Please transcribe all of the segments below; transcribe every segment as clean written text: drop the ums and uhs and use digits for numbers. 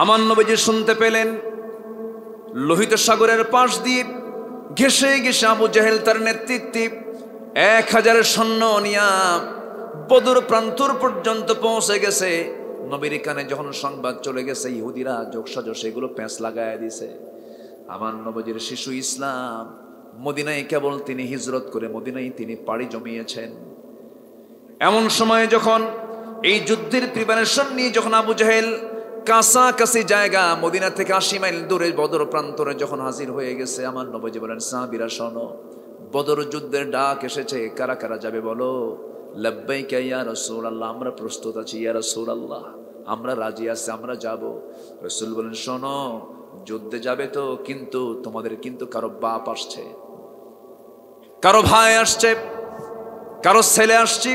আমার নবীজি শুনতে পেলেন লোহিত সাগরের পাশ দিয়ে ঘেসে ঘেসে আবু জেহেল তার নেতৃত্বে 1000 সৈন্য নিয়া বদর প্রান্তর পর্যন্ত পৌঁছে গেছে। নবীর কানে যখন সংবাদ চলে গেছে, ইহুদিরা যোগসাজশ এগুলো প্যাঁচ লাগায় দিছে। আমার নবীজির শিশু ইসলাম মদিনায় কেবল তিনি হিজরত করে মদিনায় তিনি পাড়ি জমিয়েছেন। এমন সময় যখন এই যুদ্ধের প্রিপারেশন নিয়ে যখন আবু জেহেল কাছাকাছি জায়গা মদিনা থেকে 80 মাইল দূরে বদর প্রান্তরে যখন হাজির হয়ে গেছে, আমার নবীজি বলেন, সাহাবীরা শোনো, বদর যুদ্ধের ডাক এসেছে, কারা কারা যাবে বলো? লাব্বাইকা ইয়া রাসূলুল্লাহ, আমরা প্রস্তুত আছি ইয়া রাসূলুল্লাহ, আমরা রাজি আছি, আমরা যাব। রাসূল বলেন, শোনো, যুদ্ধে যাবে তো, কিন্তু তোমাদের কিন্তু কারো বাপ আসছে, কারো ভাই আসছে, কারো ছেলে আসছে,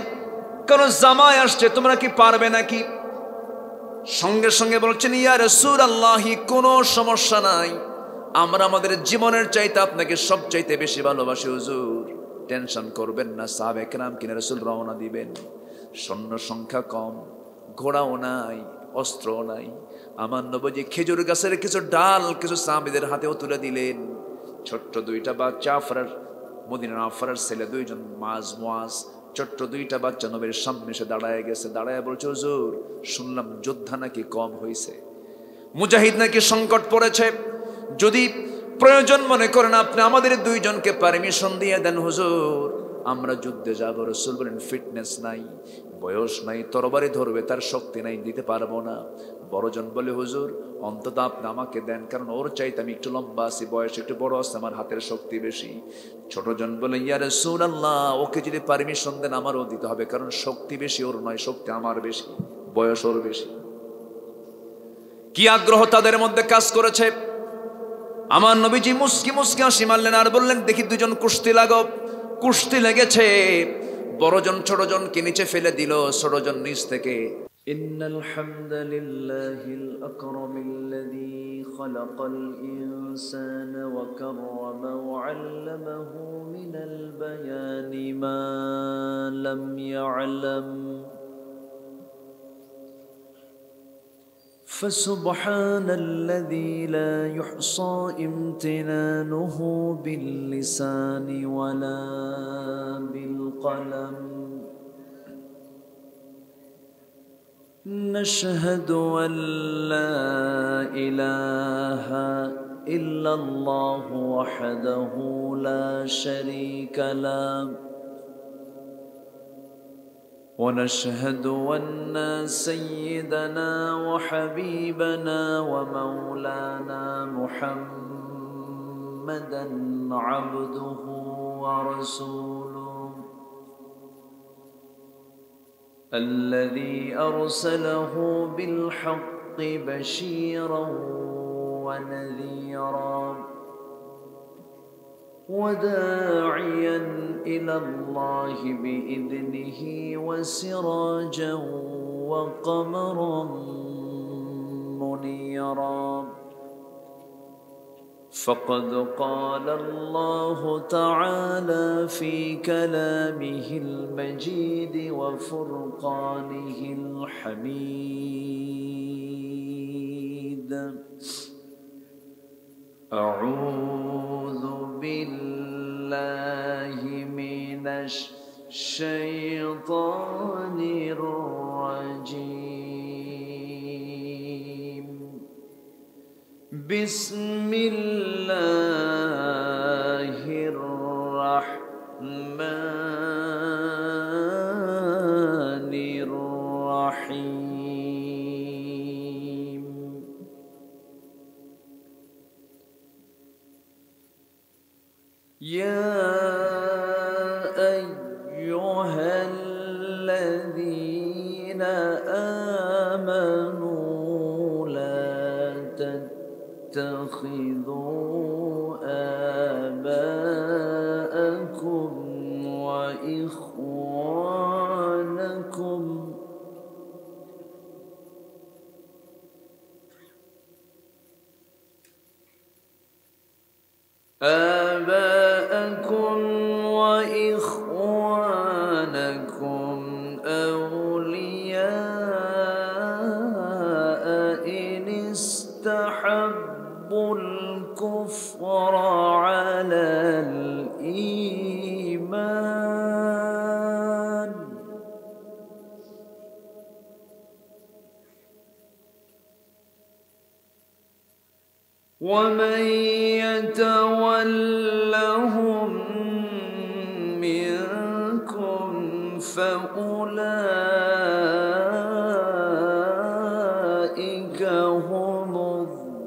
কারো জামাই আসছে, তোমরা কি পারবে নাকি? সঙ্গে সঙ্গে বলছেন, ইয়া রাসূলুল্লাহ, কোনো সমস্যা নাই, আমরা আমাদের জীবনের চাইতে আপনাকে সবচাইতে বেশি ভালোবাসি হুজুর, টেনশন করবেন না। সাহাবে কেরাম কিনা রাসূল রওনা দিবেন। সৈন্য সংখ্যা কম, ঘোড়াও নাই, অস্ত্রও নাই। আমার নবীজি খেজুর গাছের কিছু ডাল কিছু সাহাবীদের হাতেও তুলে দিলেন। ছোট্ট 2টা বাচ্চা, আফরার, মদিনার আফরার ছেলে 2জন, মুয়াজ, ছোট্ট 2টা বাচ্চা নবীর সামনে এসে দাঁড়ায় গেছে। দাঁড়ায় বলছে, হুজুর, শুনলাম যোদ্ধা নাকি কম হয়েছে, মুজাহিদ নাকি সংকট পড়েছে, যদি প্রয়োজন মনে করেন আপনি আমাদের 2জনকে পারমিশন দিয়ে দেন হুজুর, আমরা যুদ্ধে যাব। রাসূল বলেন, ফিটনেস নাই, বয়স নাই, তরবারি ধরবে তার শক্তি নাই, দিতে পারবো না। বড়জন বলে, হুজুর অন্তত আপনি আমাকে দেন, কারণ ওর চাইতে আমি একটু লম্বা আছি, বয়স একটু বড় আছে, আমার হাতের শক্তি বেশি। ছোটজন বলে, ইয়া রাসূলুল্লাহ, ওকে যদি পারমিশন দেন আমারও দিতে হবে, কারণ শক্তি বেশি ওর নয়, শক্তি আমার বেশি, বয়স ওর বেশি। কি আগ্রহ তাদের মধ্যে কাজ করেছে! আমার নবীজি মুস্কি মুস্কি হাসি মারলেন আর বললেন, দেখি 2জন কুস্তি লাগো। কুস্তি লেগেছে, বড়জন ছোটজনকে নিচে ফেলে দিল, ছোটজন নিচ থেকে, ইন্নাল হামদালিল্লাহিল আকরামিল্লাযী খালাকাল ইনসানা ওয়া কাররামা ওয়া আল্লামাহু মিনাল বায়ানি মা লাম ইয়ালাম فسبحان الذي لا يحصى امتنانه باللسان ولا بالقلم نشهد أن لا إله إلا الله وحده لا شريك له ونشهد أن سيدنا وحبيبنا ومولانا محمدا عبده ورسوله الذي أرسله بالحق بشيرا ونذيرا وداعيا إلى الله بإذنه وسراجا وقمرا منيرا فقد قال الله تعالى في كلامه المجيد وفرقانه الحميد أعوذ بالله من الشيطان الرجيم بسم الله الرحمن الرحيم يا أيها الذين آمنوا لا تتخذوا آباءكم وإخوانكم وإخوانكم أولياء إن استحبوا الكفر على الإيمان ومن يتولهم منكم فأولئك هم الظالمون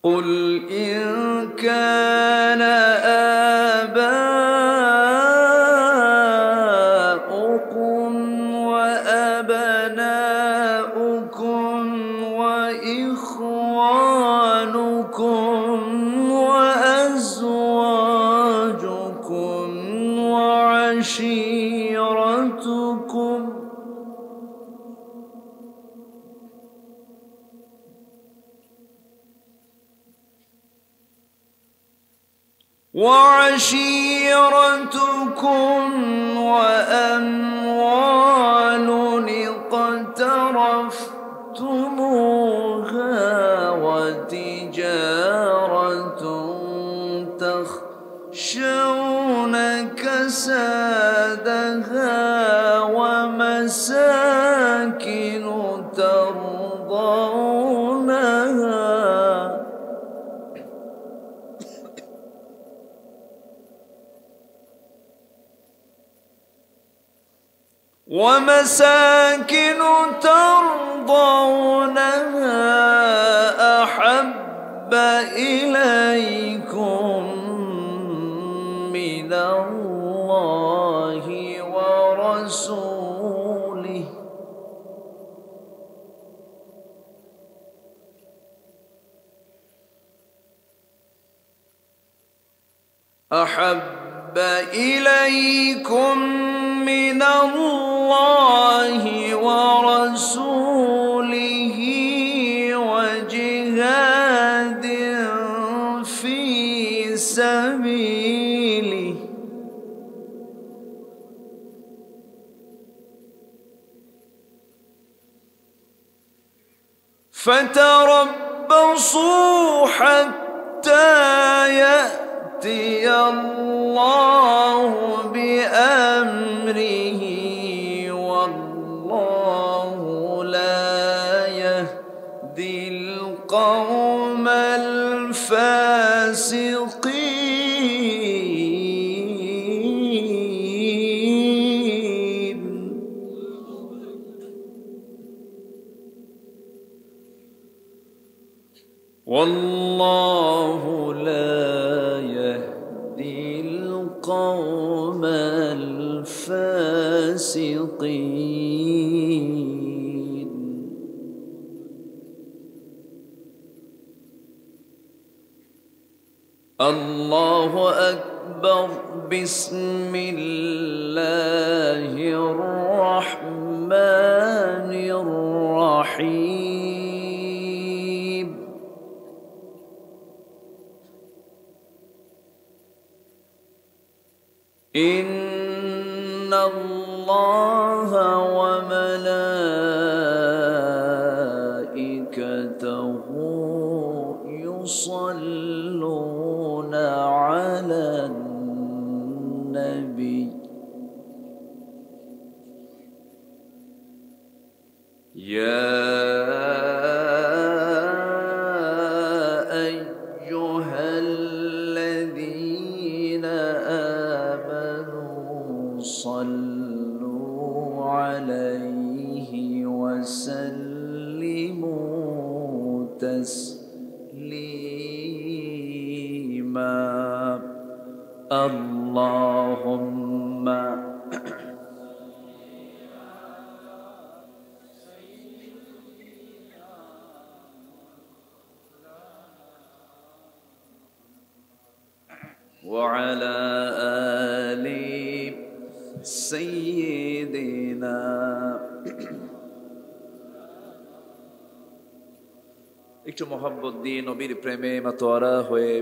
قل إن كان آباؤكم وأبناؤكم وإخوانكم وأزواجكم وعشيرتكم وأموال اقترفتموها وتجارة تخشون كسادها ومساكن ترضونها أحب إليكم من الله ورسوله من الله ورسوله وجهاد في سبيله فتربصوا حتى يأتي الله بأمره والله لا يهدي القوم الفاسقين والله لا يهدي القوم الفاسقين الله أكبر بسم الله الرحمن الرحيم إن الله وملائكته يصلون على النبي يا أيها الذين آمنوا صلوا عليه وسلموا تسليما اللهم وعلى آل سيدنا একটু মোহাব্বত দিয়ে নবীর প্রেমে মাতোয়ারা হয়ে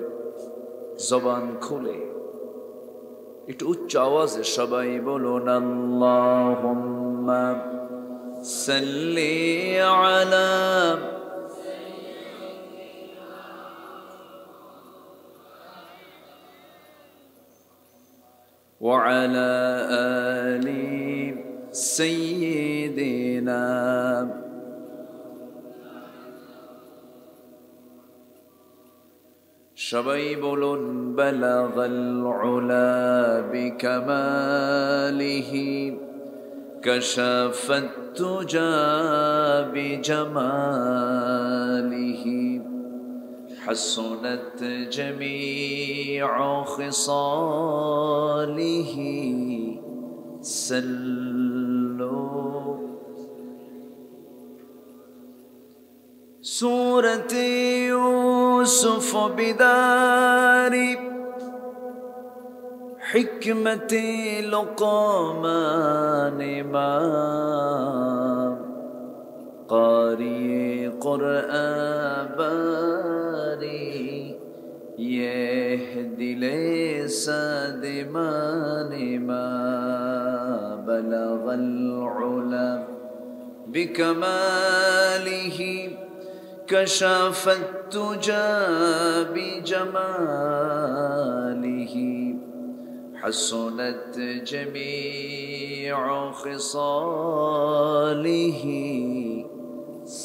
জবান খুলে একটু উচ্চ আওয়াজে সবাই বলুন আল্লাহুম্মা সাল্লি আলা ওয়া আলা আলি সাইয়্যিদিনা সবাই বলুন বালাগাল উলা বিকামালিহি কাশাফাত তুজা বিজামালিহি হাসুনাত জামিউ খিসালিহি সাল্লু سورة يوسف بدار حكمة لقمان ما قارئ قرآن باري يهدي لساد من ما بلغ العلا بكماله كشف التجى بجماله حسنت جميع خصاله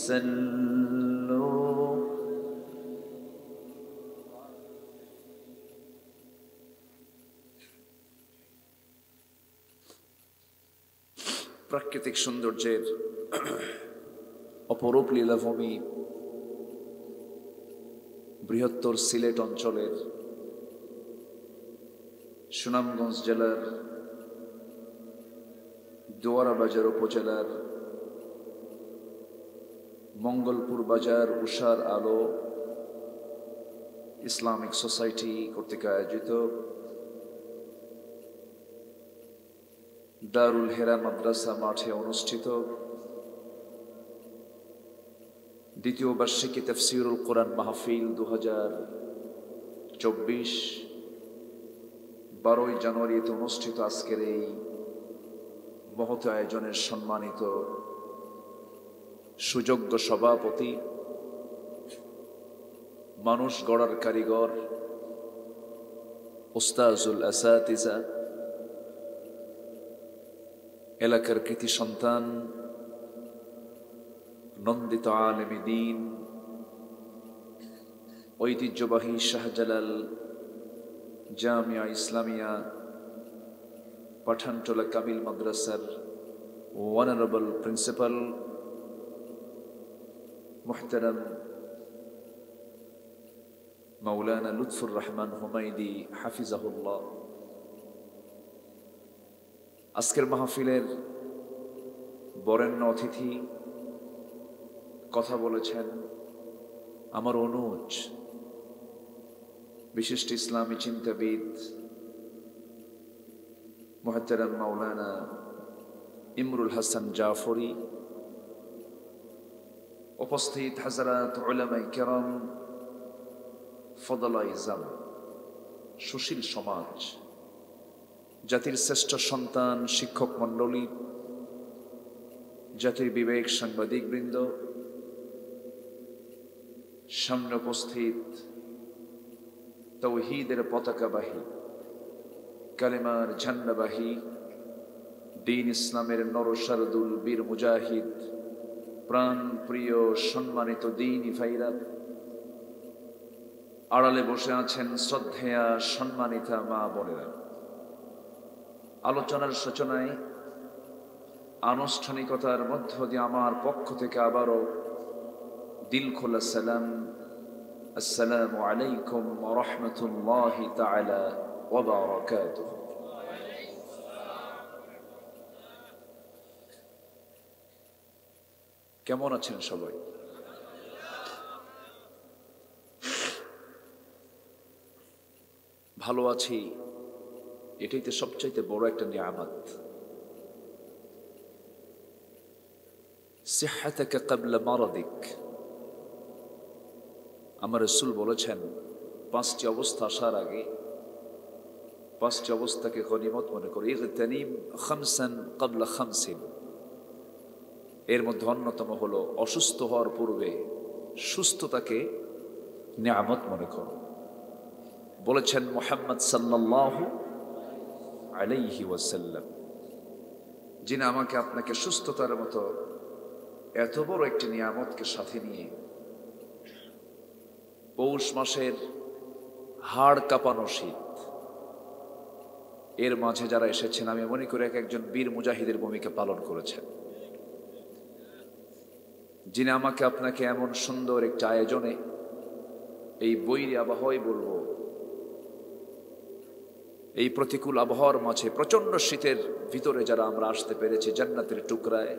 سلوا প্রাকৃতিক সৌন্দর্যের অপরূপ লীলাভূমি বৃহত্তর সিলেট অঞ্চলের সুনামগঞ্জ জেলার দোয়ারা বাজার উপজেলার মঙ্গলপুর বাজার উষার আলো ইসলামিক সোসাইটি কর্তৃক আয়োজিত দারুল হেরা মাদ্রাসা মাঠে অনুষ্ঠিত দ্বিতীয় বার্ষিকী তাফসীরুল কোরআন মাহফিল 2024 12 জানুয়ারিতে অনুষ্ঠিত আজকের এই মহৎ আয়োজনের সম্মানিত সুযোগ্য সভাপতি, মানুষ গড়ার কারিগর, উস্তাজুল আসাতিজা, এলাকার কৃতি সন্তান, নন্দিত আলেমে দ্বীন, ঐতিহ্যবাহী শাহজালাল জামিয়া ইসলামিয়া পাঠানটোলা কামিল মাদ্রাসার অনারেবল প্রিন্সিপাল মুহতারাম মাওলানা লুৎফুর রহমান হুমায়দি হাফিজাহুল্লাহ, আজকের মাহফিলের বরেণ্য অতিথি কথা বলেছেন আমার অনুজ বিশিষ্ট ইসলামী চিন্তাবিদ মুহতারাম মাওলানা ইমরুল হাসান জাফরি, উপস্থিত হাজরাত উলামায়ে কেরাম, ফদলায়ে ইজাম, সুশীল সমাজ, জাতির শ্রেষ্ঠ সন্তান, শিক্ষক মণ্ডলী, জাতির বিবেক সাংবাদিক বৃন্দ, সামনে উপস্থিত তাওহীদের পতাকাবাহী, কালেমার ঝান্ডাবাহী, দ্বীন ইসলামের নরসারদুল বীর মুজাহিদ, প্রাণ প্রিয় সম্মানিত দ্বীনি ভাইরা, আড়ালে বসে আছেন শ্রদ্ধেয়া সম্মানিতা মা বোনেরা। আলোচনার সূচনায় আনুষ্ঠানিকতার মধ্য দিয়ে আমার পক্ষ থেকে আবারও দিল খোলা সালাম, আসসালামু আলাইকুম ওয়া রাহমাতুল্লাহি তাআলা ওয়া বারাকাতুহু। কেমন আছেন সবাই? ভালো আছি, এটাই তো সবচাইতে বড় একটা নিয়ামত। সিহহাতাকা ক্বাবলা মারাদিক, আমার রাসূল বলেছেন 5টি অবস্থা আসার আগে 5টি অবস্থাকে গনিমত মনে করে, ইগতানিম খামসান ক্বাবলা খামসিন। এর মধ্যে অন্যতম হলো অসুস্থ হওয়ার পূর্বে সুস্থতাকে নিয়ামত মনে করো। বলেছেন মুহাম্মদ সাল্লাল্লাহু আলাইহি ওয়াসাল্লাম, যিনি আমাকে আপনাকে সুস্থতার মতো এত বড় একটি নিয়ামতকে সাথে নিয়ে পৌষ মাসের হাড় কাঁপানো শীত এর মাঝে যারা এসেছেন, আমি মনে করি একজন বীর মুজাহিদের ভূমিকা পালন করেছেন, যিনি আমাকে আপনাকে এমন সুন্দর একটা আয়োজনে এই বৈরী আবহাওয়ায় বলবো, এই প্রতিকূল আবহাওয়ার মাঝে প্রচন্ড শীতের ভিতরে যারা আমরা আসতে পেরেছি জান্নাতের টুকরায়,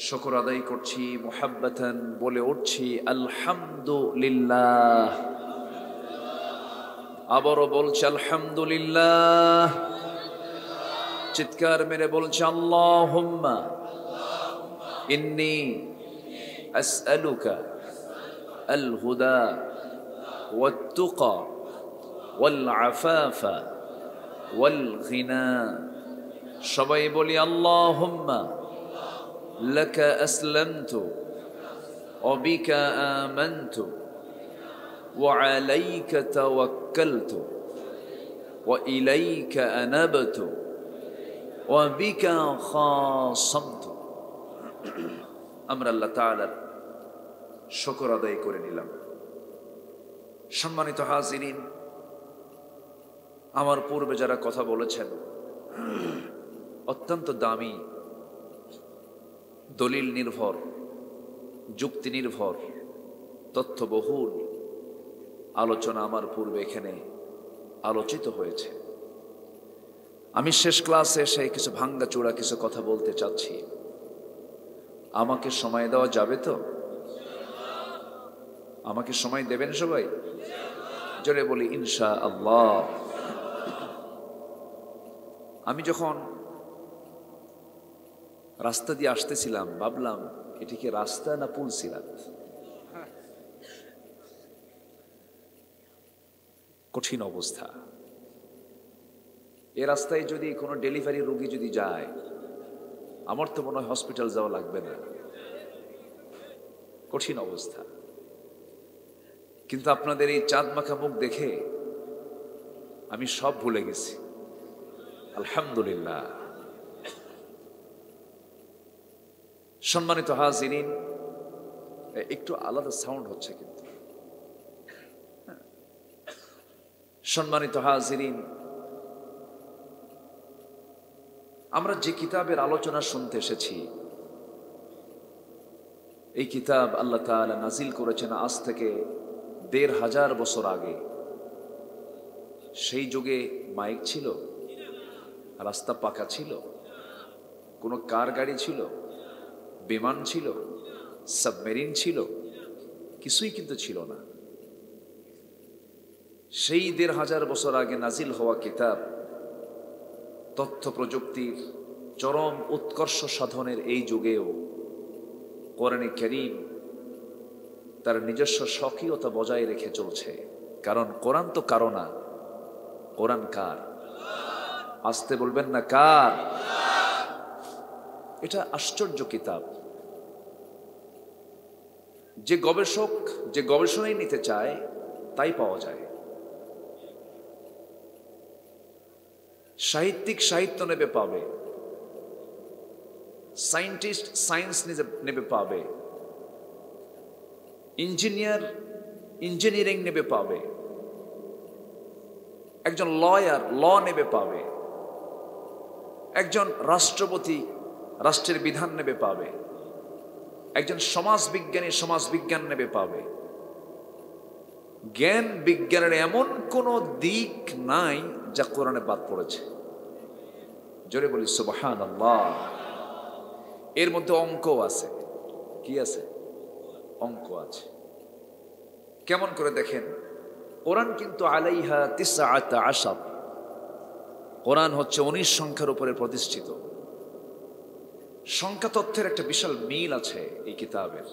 শুকর আদায় করছি, মুহাব্বাতান বলে উঠছি আলহামদুলিল্লাহ। আবারও বলছি আলহামদুলিল্লাহ। চিৎকার মেরে বলছি আল্লাহুম্মা ইন্নী আসআলুকা আল হুদা ওয়াত তুকা ওয়াল আফাফা ওয়াল গিনা। সবাই বলি আল্লাহুম্মা লাকা আসলামতু ওয়া বিকা আমানতু ওয়া আলাইকা তাওয়াক্কালতু ওয়া ইলাইকা আনাবতু ওয়া বিকা খাসামতু। আমরা আল্লাহ তাআলার শুকর আদায় করে নিলাম। সম্মানিত হাজিরিন, আমার পূর্বে যারা কথা বলেছেন অত্যন্ত দামি, দলিল নির্ভর, যুক্তি নির্ভর, তথ্যবহুল আলোচনা আমার পূর্বে এখানে আলোচিত হয়েছে। আমি শেষ ক্লাসে এসে কিছু ভাঙ্গাচোরা কিছু কথা বলতে চাচ্ছি। আমাকে সময় দেওয়া যাবে তো? আমাকে সময় দেবেন সবাই? জোরে বলি ইনশাআল্লাহ। আমি যখন রাস্তা দিয়ে আসতেছিলাম ভাবলাম এটি কি রাস্তা না পুলসিরাত? কঠিন অবস্থা। এ রাস্তায় যদি কোনো ডেলিভারি রোগী যদি যায়, আমার তো মনে হয় হসপিটাল যাওয়া লাগবে না। কঠিন অবস্থা। কিন্তু আপনাদের এই চাঁদ মাখা মুখ দেখে আমি সব ভুলে গেছি। আলহামদুলিল্লাহ। সম্মানিত হাজিরিন, একটু আলাদা সাউন্ড হচ্ছে কিন্তু। সম্মানিত হাজিরিন, আমরা যে কিতাবের আলোচনা শুনতে এসেছি, এই কিতাব আল্লাহ তাআলা নাজিল করেছেন আজ থেকে ১৫০০ বছর আগে। সেই যুগে মাইক ছিল, রাস্তা পাকা ছিল, কোনো কার গাড়ি ছিল, বিমান ছিল, সাবমেরিন ছিল, কিছুই কিন্তু ছিল না। সেই ১৫০০ বছর আগে নাজিল হওয়া কিতাব তথ্য প্রযুক্তির চরম উৎকর্ষ সাধনের এই যুগেও কোরআনে কারীম তার নিজস্ব স্বকীয়তা বজায় রেখে চলছে। কারণ কোরআন তো কারো না, কোরআন কার? আসতে বলবেন না, কার? এটা আশ্চর্য কিতাব। যে গবেষক যে গবেষণায় নিতে চায় তাই পাওয়া যায়। সাহিত্যিক সাহিত্য নেবে পাবে, সায়েন্টিস্ট সায়েন্স নেবে পাবে, ইঞ্জিনিয়ার ইঞ্জিনিয়ারিং নেবে পাবে, একজন লয়ার ল নেবে পাবে, একজন রাষ্ট্রপতি রাষ্ট্রের বিধান নেবে পাবে, একজন সমাজবিজ্ঞানী সমাজবিজ্ঞান নেবে পাবে। জ্ঞান বিজ্ঞানের এমন কোন দিক নাই যা কোরআনে বাদ পড়েছে। জোরে বলি সুবহানাল্লাহ। এর মধ্যে অঙ্ক আছে। কি আছে? অঙ্ক আছে। কেমন করে দেখেন, কোরআন কিন্তু আলাইহা 19। কোরআন হচ্ছে 19 সংখ্যার উপরে প্রতিষ্ঠিত। সংখ্যা তথ্যের একটা বিশাল মিল আছে এই কিতাবের,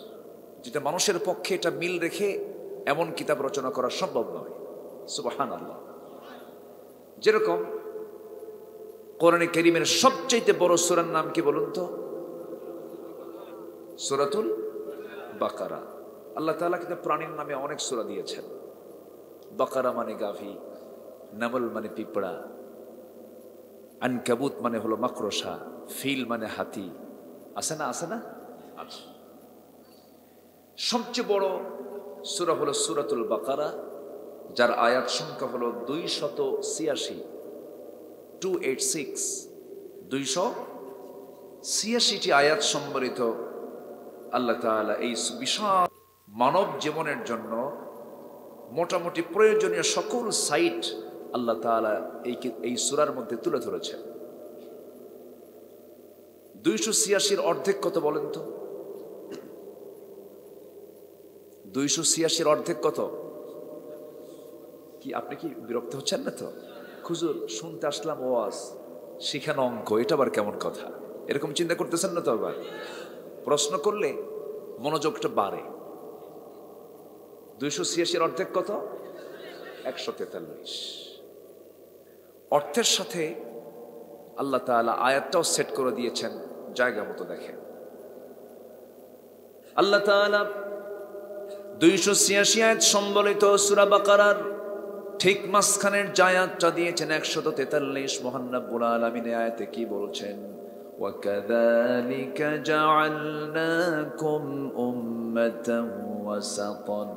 যেটা মানুষের পক্ষে এটা মিল রেখে এমন কিতাব রচনা করা সম্ভব নয়। সুবহানাল্লাহ। যেরকম কোরআনে কারীমের সবচেয়ে বড় সূরার নাম কি বলুন তো? সূরাতুল বাকারা। আল্লাহ তাআলা কিন্তু প্রাণীর নামে অনেক সূরা দিয়েছেন। বাকারা মানে গাভী, নামল মানে পিঁপড়া, আনকাবুত মানে হলো মাকড়সা, ফিল মানে হাতি। আছে না? আছে না? আচ্ছা, সবচেয়ে বড় সূরা হলো সূরাতুল বাকারা, যার আয়াত সংখ্যা হলো 286। 286টি আয়াত সম্বলিত আল্লাহ তাআলা এই বিশাল মানব জীবনের জন্য মোটামুটি প্রয়োজনীয় সকল সাইট আল্লাহ তাআলা এই সূরার মধ্যে তুলে ধরেছেন। 286-র অর্ধেক কত বলেন তো? 286-র অর্ধেক কত? কি আপনি কি বিরক্ত হচ্ছেন না তো? হুজুর শুনতে আসলাম ওয়াজ, শিখানো অঙ্ক, এটা আবার কেমন কথা? এরকম চিন্তা করতেছেন না তো? আবার প্রশ্ন করলে মনোযোগটা বাড়ে। 286-র অর্ধেক কত? 143। অর্থের সাথে আল্লাহ তাআলা আয়াতটাও সেট করে দিয়েছেন জায়গা মতো। দেখেন আল্লাহ তাআলা 286 আয়াত সম্বলিত সূরা বাকারার ঠিক মাঝখানের আয়াতটা দিয়েছেন 143। মহান রব্বুল আলামিন আয়াতে কি বলছেন? ওয়াকাযালিকা জাআলনাকুম উম্মাতান ওয়াসাতান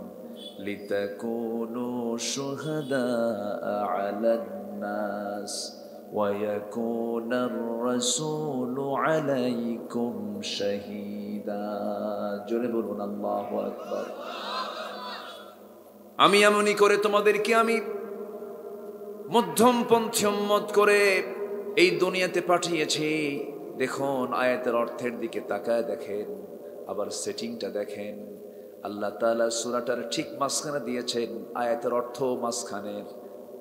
লিতাকুনু শুহাদাআ আলান নাস ওয়া ইয়াকুনার রাসূলু আলাইকুম শাহীদা। জোরে বলুন আল্লাহু আকবার। আমি এমনই করে তোমাদেরকে আমি মধ্যমপন্থী উম্মত করে এই দুনিয়াতে পাঠিয়েছি। দেখুন আয়াতের অর্থের দিকে তাকায় দেখেন, আবার সেটিংটা দেখেন। আল্লাহ তাআলা সূরাটার ঠিক মাঝখানে দিয়েছেন আয়াতের অর্থ মাঝখানের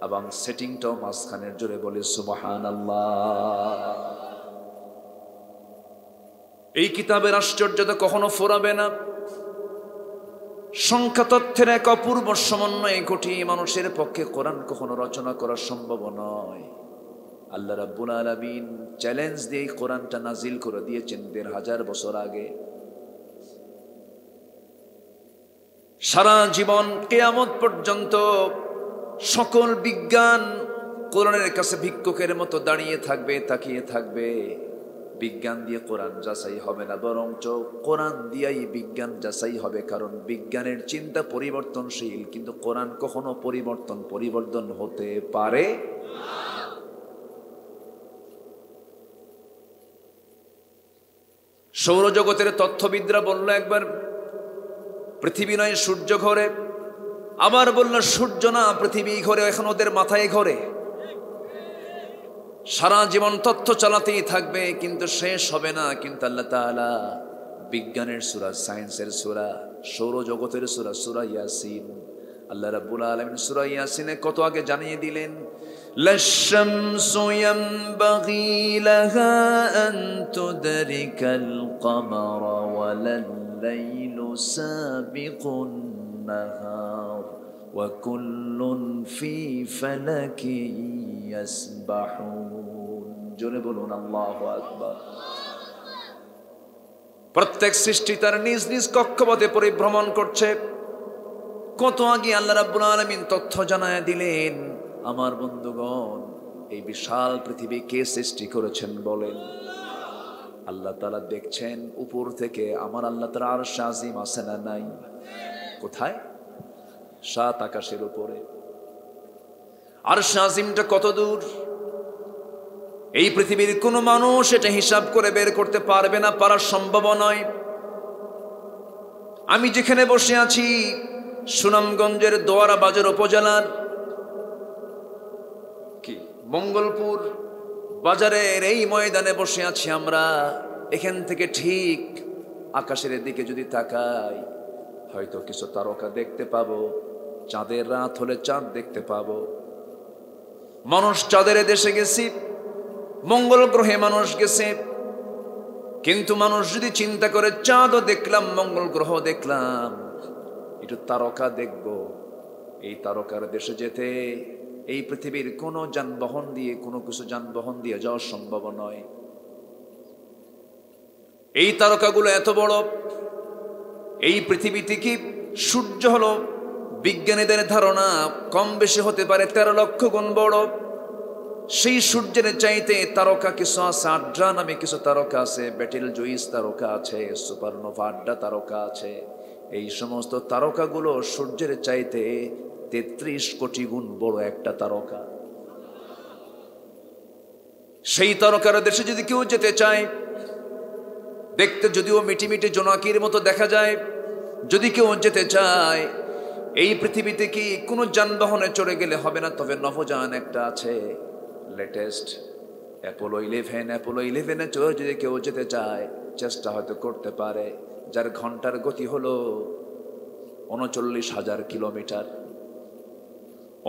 এবং সেটিংটাও মাঝখানের। জোরে বলে সুবহানাল্লাহ। এই কিতাবের আশ্চর্যতা কখনো ফুরাবে না। সংখ্যা তথ্যের এক অপূর্ব সমন্বয়ে ঘটিয়ে মানুষের পক্ষে কোরআন কখনো রচনা করা সম্ভব নয়। আল্লাহ রাব্বুল আলামিন চ্যালেঞ্জ দিয়ে কোরআনটা নাজিল করে দিয়েছেন 1500 বছর আগে। সারা জীবন কিয়ামত পর্যন্ত সকল বিজ্ঞান কোরআনের কাছে ভিক্ষুকের মতো দাঁড়িয়ে থাকবে, তাকিয়ে থাকবে। বিজ্ঞান দিয়ে কোরআন যাচাই হবে না, বরঞ্চ কোরআন দিয়েই বিজ্ঞান যাচাই হবে। কারণ বিজ্ঞানের চিন্তা পরিবর্তনশীল, কিন্তু কোরআন কখনো পরিবর্তন হতে পারে। সৌরজগতের তথ্যবিদরা বলল একবার পৃথিবী নয় সূর্য ঘোরে, আবার বলল সূর্য না পৃথিবী ঘোরে, এখন ওদের মাথায় ঘোরে। সারা জীবন তথ্য চালাতেই থাকবে, কিন্তু শেষ হবে না। কিন্তু আল্লাহ তাআলা বিজ্ঞানের সূরা, সায়েন্সের সূরা, সৌরজগতের সূরা, সূরা ইয়াসিন, আল্লাহ রাব্বুল আলামিন সূরা ইয়াসিনে কত আগে জানিয়ে দিলেন, লাশ-শামসু ইয়ানবাগি লাহা আন তুদরিকাল কমারা ওয়ালাল-লাইলু সাবিকুন নাহার ওয়া কুল্লুন ফি ফালাকিন ইয়াসবাহুন। জোরে বলুন আল্লাহু আকবার। প্রত্যেক সৃষ্টি তার নিজ নিজ কক্ষপথে পরিভ্রমণ করছে। কত আগে আল্লাহ রাব্বুল আলামিন তথ্য জানায় দিলেন। আমার বন্ধুগণ, এই বিশাল পৃথিবী কে সৃষ্টি করেছেন বলেন? আল্লাহ তাআলা দেখছেন উপর থেকে। আমার আল্লাহ তাআলা আরশ আজিম আছে না নাই? কোথায়? 7 আকাশের উপরে। আরশ আজিমটা কত দূর? এই পৃথিবীর কোনো মানুষ এটা হিসাব করে বের করতে পারবে না, পারা সম্ভব নয়। আমি যেখানে বসে আছি সুনামগঞ্জের দোয়ারা বাজার উপজেলার কি মঙ্গলপুর বাজারের এই ময়দানে বসে আছি আমরা। এখান থেকে ঠিক আকাশের দিকে যদি তাকাই, হয়তো কিছু তারকা দেখতে পাবো। চাঁদের রাত হলে চাঁদ দেখতে পাবো। মানুষ চাঁদের দেশে গেছি, মঙ্গল গ্রহে মানুষ গেছে, কিন্তু মানুষ যদি চিন্তা করে চাঁদও দেখলাম, মঙ্গল গ্রহ দেখলাম, একটু তারকা দেখব। এই তারকার দেশে যেতে এই পৃথিবীর কোনো যানবাহন দিয়ে, কোনো কিছু যানবাহন দিয়ে যাওয়া সম্ভব নয়। এই তারকাগুলো এত বড়। এই পৃথিবী থেকে সূর্য হলো বিজ্ঞানীদের ধারণা কম বেশি হতে পারে 13 লক্ষ গুণ বড়। সেই সূর্যের চাইতে তারকা কিছু আছে, আড্রা নামে কিছু তারকা আছে, বেটেল জুইস তারকা আছে, সুপারনোভা আড্ডা তারকা আছে। এই সমস্ত তারকাগুলো সূর্যের চাইতে 33 কোটি গুণ বড় একটা তারকা। সেই তারকার দেশে যদি কেউ যেতে চায়, দেখতে যদিও মিটিমিটি জোনাকির মতো দেখা যায়, যদি কেউ যেতে চায়, এই পৃথিবীতে কি কোনো যানবাহনে চড়ে গেলে হবে না। তবে নভোযান একটা আছে লেটেস্ট, অ্যাপোলো 11। অ্যাপোলো 11-এ চড়ে যদি কেউ যেতে চায়, চেষ্টা হয়তো করতে পারে, যার ঘন্টার গতি হলো 39,000 কিলোমিটার।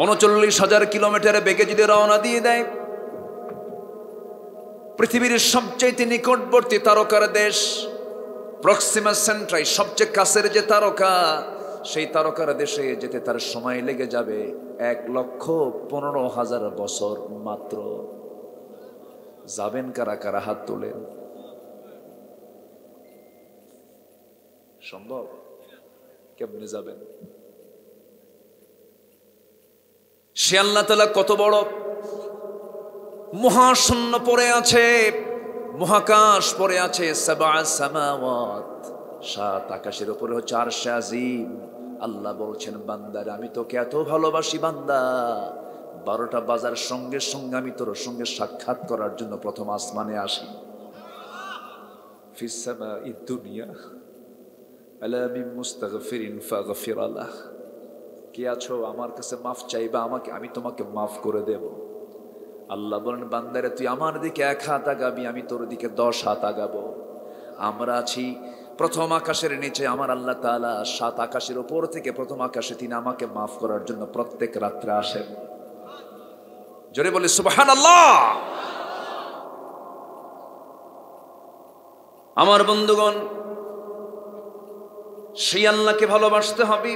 39,000 কিলোমিটারে বেগে যদি রওনা দিয়ে দেয়, পৃথিবীর সবচেয়ে নিকটবর্তী তারকার দেশ প্রক্সিমা সেন্ট্রাই, সবচেয়ে কাছের যে তারকা, সেই তারকার দেশে যেতে তার সময় লেগে যাবে 1,15,000 বছর মাত্র। যাবেন কারা কারা? হাত তোলেন। সম্ভব? কেমনে যাবেন? সে আল্লাহ তাআলা কত বড়। মহাশূন্য পড়ে আছে, মহাকাশ পড়ে আছে, 7 সামাওয়াত, 7 আকাশের উপরে হচ্ছে আরশে আজিম। আল্লাহ বলছেন, বান্দারে আমি তোকে এত ভালোবাসি বান্দা, 12টা বাজার সঙ্গে সঙ্গে আমি তোর সঙ্গে সাক্ষাৎ করার জন্য প্রথম আসমানে আসি। ফিস সামাইদ দুনিয়া আলা মিন মুস্তাগফিরিন ফাগফির লাহ। কি আছো? আমার কাছে মাফ চাইবা, আমাকে আমি তোমাকে মাফ করে দেব। আল্লাহ বলেন, বান্দারে তুই আমার দিকে 1 হাত আগাবি, আমি তোর দিকে 10 হাত আগাবো। আমরা আছি প্রথম আকাশের নিচে, আমার আল্লাহ তাআলা 7 আকাশের উপর থেকে প্রথম আকাশে তিনি আমাকে মাফ করার জন্য প্রত্যেক রাত্রে আসেন। জোরে বলি সুবহানাল্লাহ। আমার বন্ধুগণ, সেই আল্লাহকে ভালোবাসতে হবে।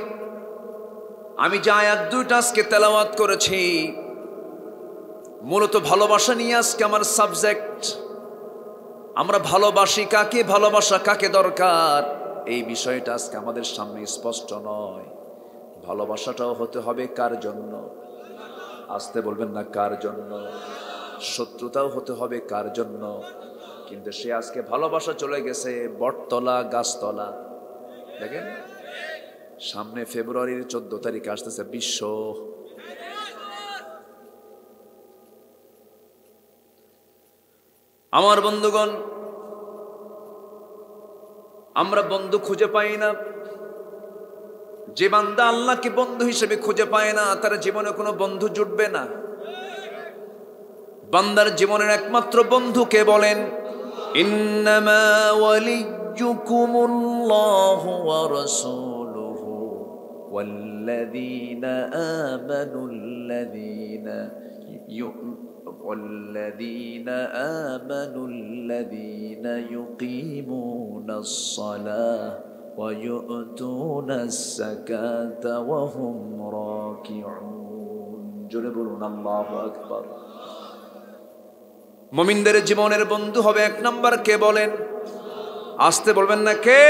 আমি যে আয়াত 2টা আজকে তেলাওয়াত করেছি, মূলত ভালোবাসা নিয়ে আজকে আমার সাবজেক্ট। আমরা ভালোবাসি কাকে, ভালোবাসা কাকে দরকার, এই বিষয়টা আজকে আমাদের সামনে স্পষ্ট নয়। ভালোবাসাটাও হতে হবে কার জন্য? আসতে বলবেন না, কার জন্য? শত্রুতাও হতে হবে কার জন্য? কিন্তু সে আজকে ভালোবাসা চলে গেছে বটতলা গাছতলা। দেখেন, সামনে ফেব্রুয়ারির 14 তারিখ আসতেছে বিশ্ব। আমার বন্ধুগণ, আমরা বন্ধু খুঁজে পাই না। যে বান্দা আল্লাহকে বন্ধু হিসেবে খুঁজে পায় না, তার জীবনে কোনো বন্ধু জুটবে না। বান্দার জীবনের একমাত্র বন্ধু কে বলেন? ইন্নামা ওয়ালিয়্যুকুমুল্লাহু ওয়া রাসূলুহু ওয়াল্লাযীনা আমানু আল্লাযীনা ইউকিমুনাস সালাহ ওয়া ইউতুনাস যাকাতা ওয়া হুম রাকিউন। জোরে বলুন আল্লাহু আকবার। মুমিনদের জীবনের বন্ধু হবে 1 নাম্বার কে বলেন? আসতে বলবেন না, কে?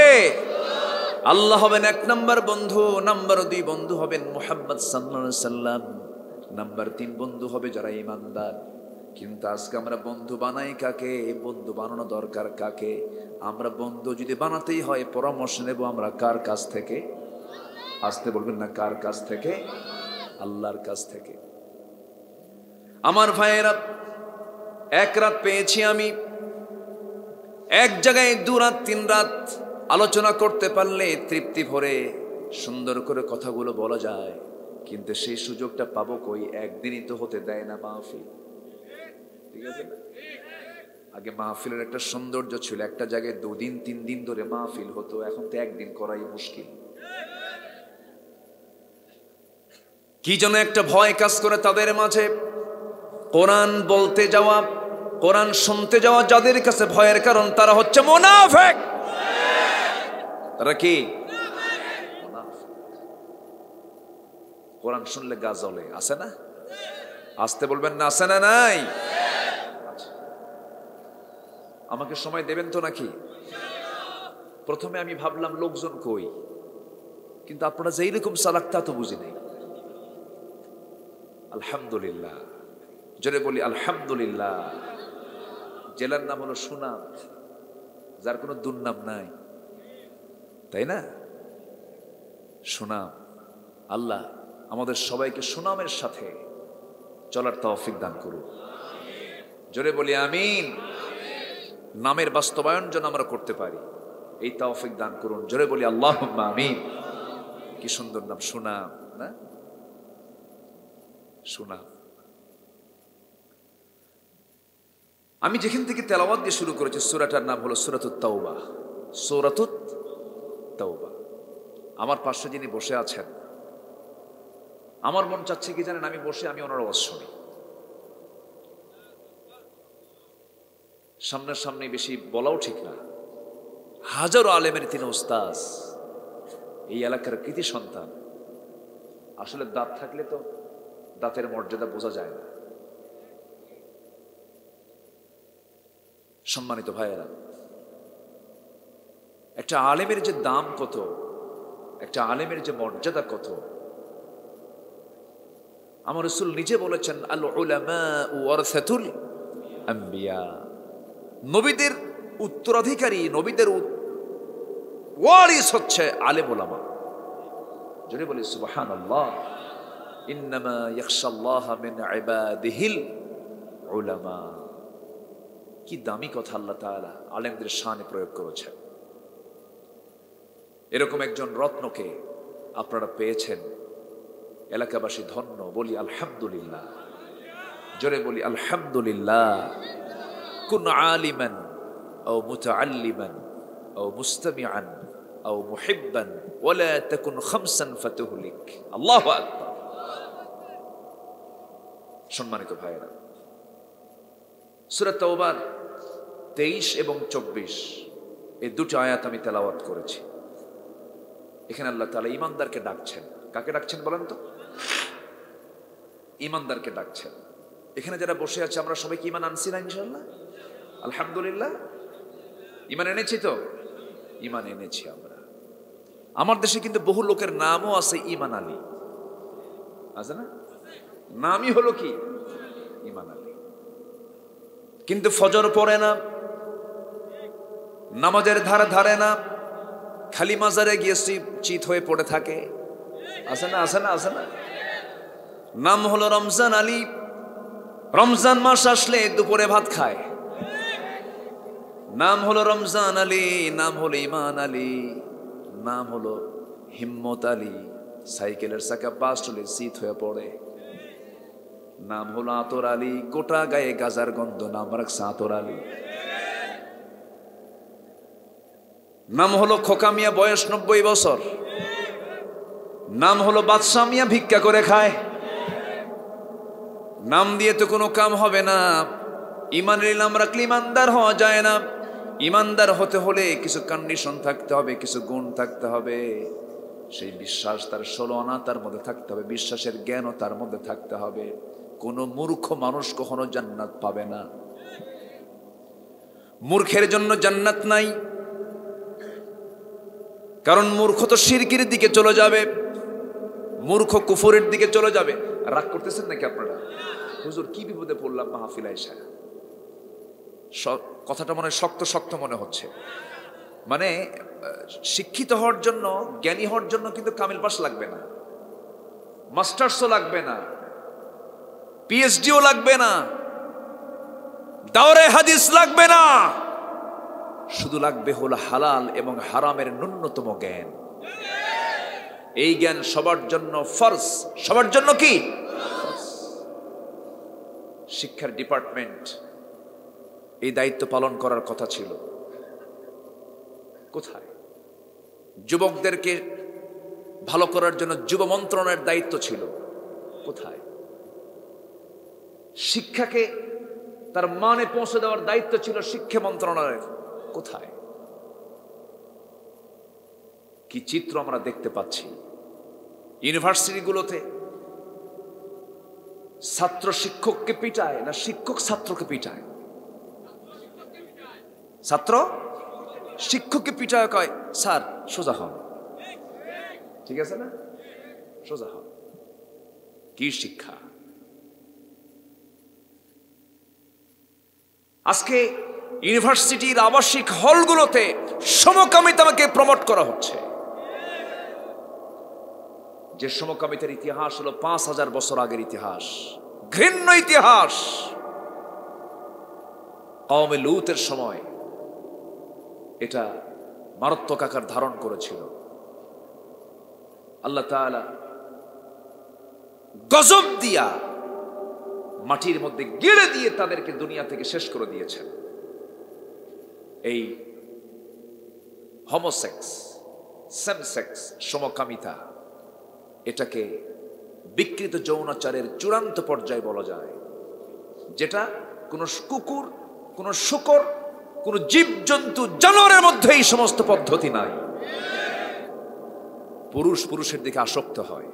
আল্লাহ হবেন 1 নাম্বার বন্ধু। নাম্বার 2 বন্ধু হবেন মুহাম্মদ সাল্লাল্লাহু আলাইহি সাল্লাম। নাম্বার 3 বন্ধু হবে যারা ঈমানদার। কিন্তু আজকে আমরা বন্ধু বানাই কাকে? বন্ধু বানানো দরকার কাকে? আমরা বন্ধু যদি বানাতেই হয়, পরামর্শ নেব আমরা কার কাছ থেকে? আসতে বলবেন না, কার কাছ থেকে? আল্লাহর কাছ থেকে। আমার ভাইয়েরা, 1 রাত পেয়েছি আমি, 1 জায়গায় 2 রাত 3 রাত আলোচনা করতে পারলে তৃপ্তি ভরে সুন্দর করে কথাগুলো বলা যায়। কিন্তু সেই সুযোগটা পাবো কই? একদিনই তো হতে দেয় না মাহফিল, ঠিক আছে না? আগে মাহফিলের একটা সৌন্দর্য ছিল, একটা জায়গায় 2 দিন 3 দিন ধরে মাহফিল হতো। এখন তো একদিন করাই মুশকিল। কি যেন একটা ভয় কাজ করে তাদের মাঝে। কোরআন বলতে যাওয়া, কোরআন শুনতে যাওয়া যাদের কাছে ভয়ের কারণ, তারা হচ্ছে মুনাফিক। তারা কি? কোরআন শুনলে গা জ্বলে, আছে না? আসতে বলবেন না, আছে না নাই? আচ্ছা, আমাকে সময় দেবেন তো নাকি? প্রথমে আমি ভাবলাম লোকজন কই, কিন্তু আপনারা যেই রকম চালাক তা তো বুঝি নাই। আলহামদুলিল্লাহ, জোরে বলি আলহামদুলিল্লাহ। জেলার নাম হলো সুনাম, যার কোনো দুর্নাম নাই, তাই না? সুনাম। আল্লাহ আমাদের সবাইকে সুনামের সাথে চলার তৌফিক দান করুন। জোরে বলি আমিন। নামের বাস্তবায়ন যেন আমরা করতে পারি, এই তৌফিক দান করুন। জোরে বলি আল্লাহুম্মা আমিন। কি সুন্দর নাম, সুনাম না? সুনাম। আমি যেখান থেকে তেলাওয়াত দিয়ে শুরু করেছি, সূরাটার নাম হলো সূরাতুত তাওবা। সূরাতুত তাওবা। আমার পাশে যিনি বসে আছেন, আমার মন চাচ্ছে কি জানেন, আমি বসে আমি ওনার আওয়াজ শুনি। সামনের সামনে বেশি বলাও ঠিক না। হাজারো আলেমের তিনি উস্তাজ, এই এলাকার কৃতি সন্তান। আসলে দাঁত থাকলে তো দাঁতের মর্যাদা বোঝা যায় না। সম্মানিত ভাইয়েরা, একটা আলেমের যে দাম কত, একটা আলেমের যে মর্যাদা কত, আমার রাসূল নিজে বলেছেন, আল উলামা ওয়ারাসাতুল আম্বিয়া। নবীদের উত্তরাধিকারী, নবীদের ওয়ারিস হচ্ছে আলেম ওলামা। যদি বলি সুবহানাল্লাহ, ইন্নামা ইয়াখশাল্লাহা মিন ইবাদিহিল উলামা। কি দামি কথা আল্লাহ তাআলা আলেমদের শানে প্রয়োগ করেছেন। এরকম একজন রত্নকে আপনারা পেয়েছেন, এলাকাবাসী ধন্য। বলি আলহামদুলিল্লাহ, জোরে বলি আলহামদুলিল্লাহ। কুন আলিমান আও মুতাআল্লিমান আও মুস্তামিআন আও মুহিব্বান ওয়ালা তাকুন খামসান ফাতুহলিক। আল্লাহু আকবার। সম্মানিত ভাইয়েরা, সূরা তাওবার 23 এবং 24 এই দুটো আয়াত আমি তেলাওয়াত করেছি। এখানে আল্লাহ তাআলা ঈমানদারকে ডাকছেন। কাকে ডাকছেন বলেন তো? ঈমানদারকে ডাকছেন। এখানে যারা বসে আছে আমরা সবাই কি ঈমান আনছি না ইনশাআল্লাহ? আলহামদুলিল্লাহ। ঈমান এনেছি তো? ঈমান এনেছি আমরা। আমার দেশে কিন্তু বহু লোকের নামও আছে ঈমান আলী, আছে না? নামই হলো কি? ঈমান আলী। কিন্তু ফজর পড়ে না, নামাজের ধারে ধারে না, খালি মাজারে গিয়ে চিত হয়ে পড়ে থাকে, আছে না? আছে না? আছে না? নাম হলো রমজান আলী। রমজান মাস আসলে দুপুরে ভাত খায়। নাম হলো রমজান আলী, নাম হলো ঈমান আলী, নাম হলো হিম্মত আলী। সাইকেলের চাকা বাস হলে চিত হয়ে পড়ে। নাম হলো আতর আলী, গোটা গায়ে গাজার গন্ধ, নাম রাখছে আতর আলী। নাম হলো খোকা মিয়া, বয়স 90 বছর। নাম হলো বাদশা মিয়া, ভিক্ষা করে খায়। নাম দিয়ে তো কোনো কাম হবে না। ঈমানের নাম রাখলে ঈমানদার হওয়া যায় না। ঈমানদার হতে হলে কিছু কন্ডিশন থাকতে হবে, কিছু গুণ থাকতে হবে। সেই বিশ্বাস তার 16 আনা তার মধ্যে থাকতে হবে, বিশ্বাসের জ্ঞানও তার মধ্যে থাকতে হবে। কোনো মূর্খ মানুষ কখনো জান্নাত পাবে না। মূর্খের জন্য জান্নাত নাই, কারণ মূর্খ তো শিরকের দিকে চলে যাবে, মূর্খ কুফরের দিকে চলে যাবে। রাগ করতেছেন নাকি আপনারা? হুজুর কি বিপদে পড়লাম মাহফিল আয়েশা। কথাটা মনে শক্ত শক্ত মনে হচ্ছে। মানে শিক্ষিত হওয়ার জন্য, জ্ঞানী হওয়ার জন্য কিন্তু কামিল পাস লাগবে না, মাস্টার্সও লাগবে না, পিএইচডিও লাগবে না, দাওরে হাদিস লাগবে না। শুধু লাগবে হলো হালাল এবং হারামের ন্যূনতম জ্ঞান। এই জ্ঞান সবার জন্য ফরজ। সবার জন্য কি? শিক্ষার ডিপার্টমেন্ট এই দায়িত্ব পালন করার কথা ছিল। কোথায়? যুবকদেরকে ভালো করার জন্য যুব মন্ত্রণালয়ের দায়িত্ব ছিল। কোথায়? শিক্ষাকে তার মানে পৌঁছে দেওয়ার দায়িত্ব ছিল শিক্ষা মন্ত্রণালয়ের। কোথায়? কি চিত্র আমরা দেখতে পাচ্ছি ইউনিভার্সিটিগুলোতে। ছাত্র শিক্ষককে পিটায় না শিক্ষক ছাত্রকে পিটায়? ছাত্র শিক্ষককে পিটায়, কয় স্যার সোজা হন। ঠিক আছে না? সোজা হন। কি শিক্ষা! আজকে ইউনিভার্সিটির আবাসিক হলগুলোতে সমকামিতাকে প্রমোট করা হচ্ছে। যে সমকামিতার ইতিহাস হলো 5000 বছর আগের ইতিহাস, ঘৃণ্য ইতিহাস। কওমে লূতের সময় এটা মারাত্মক আকার ধারণ করেছিল। আল্লাহ তাআলা গজব দিয়া মাটির মধ্যে গেড়ে দিয়ে তাদেরকে দুনিয়া থেকে শেষ করে দিয়েছেন। এই হোমোসেক্স, সেম সেক্স, সমকামিতা, এটাকে বিকৃত যৌনাচারের চূড়ান্ত পর্যায়ে বলা যায়, যেটা কোন কুকুর, কোন শূকর, কোন জীবজন্তু, জানোয়ারের মধ্যে এই সমস্ত পদ্ধতি নাই। পুরুষ পুরুষের দিকে আসক্ত হয়,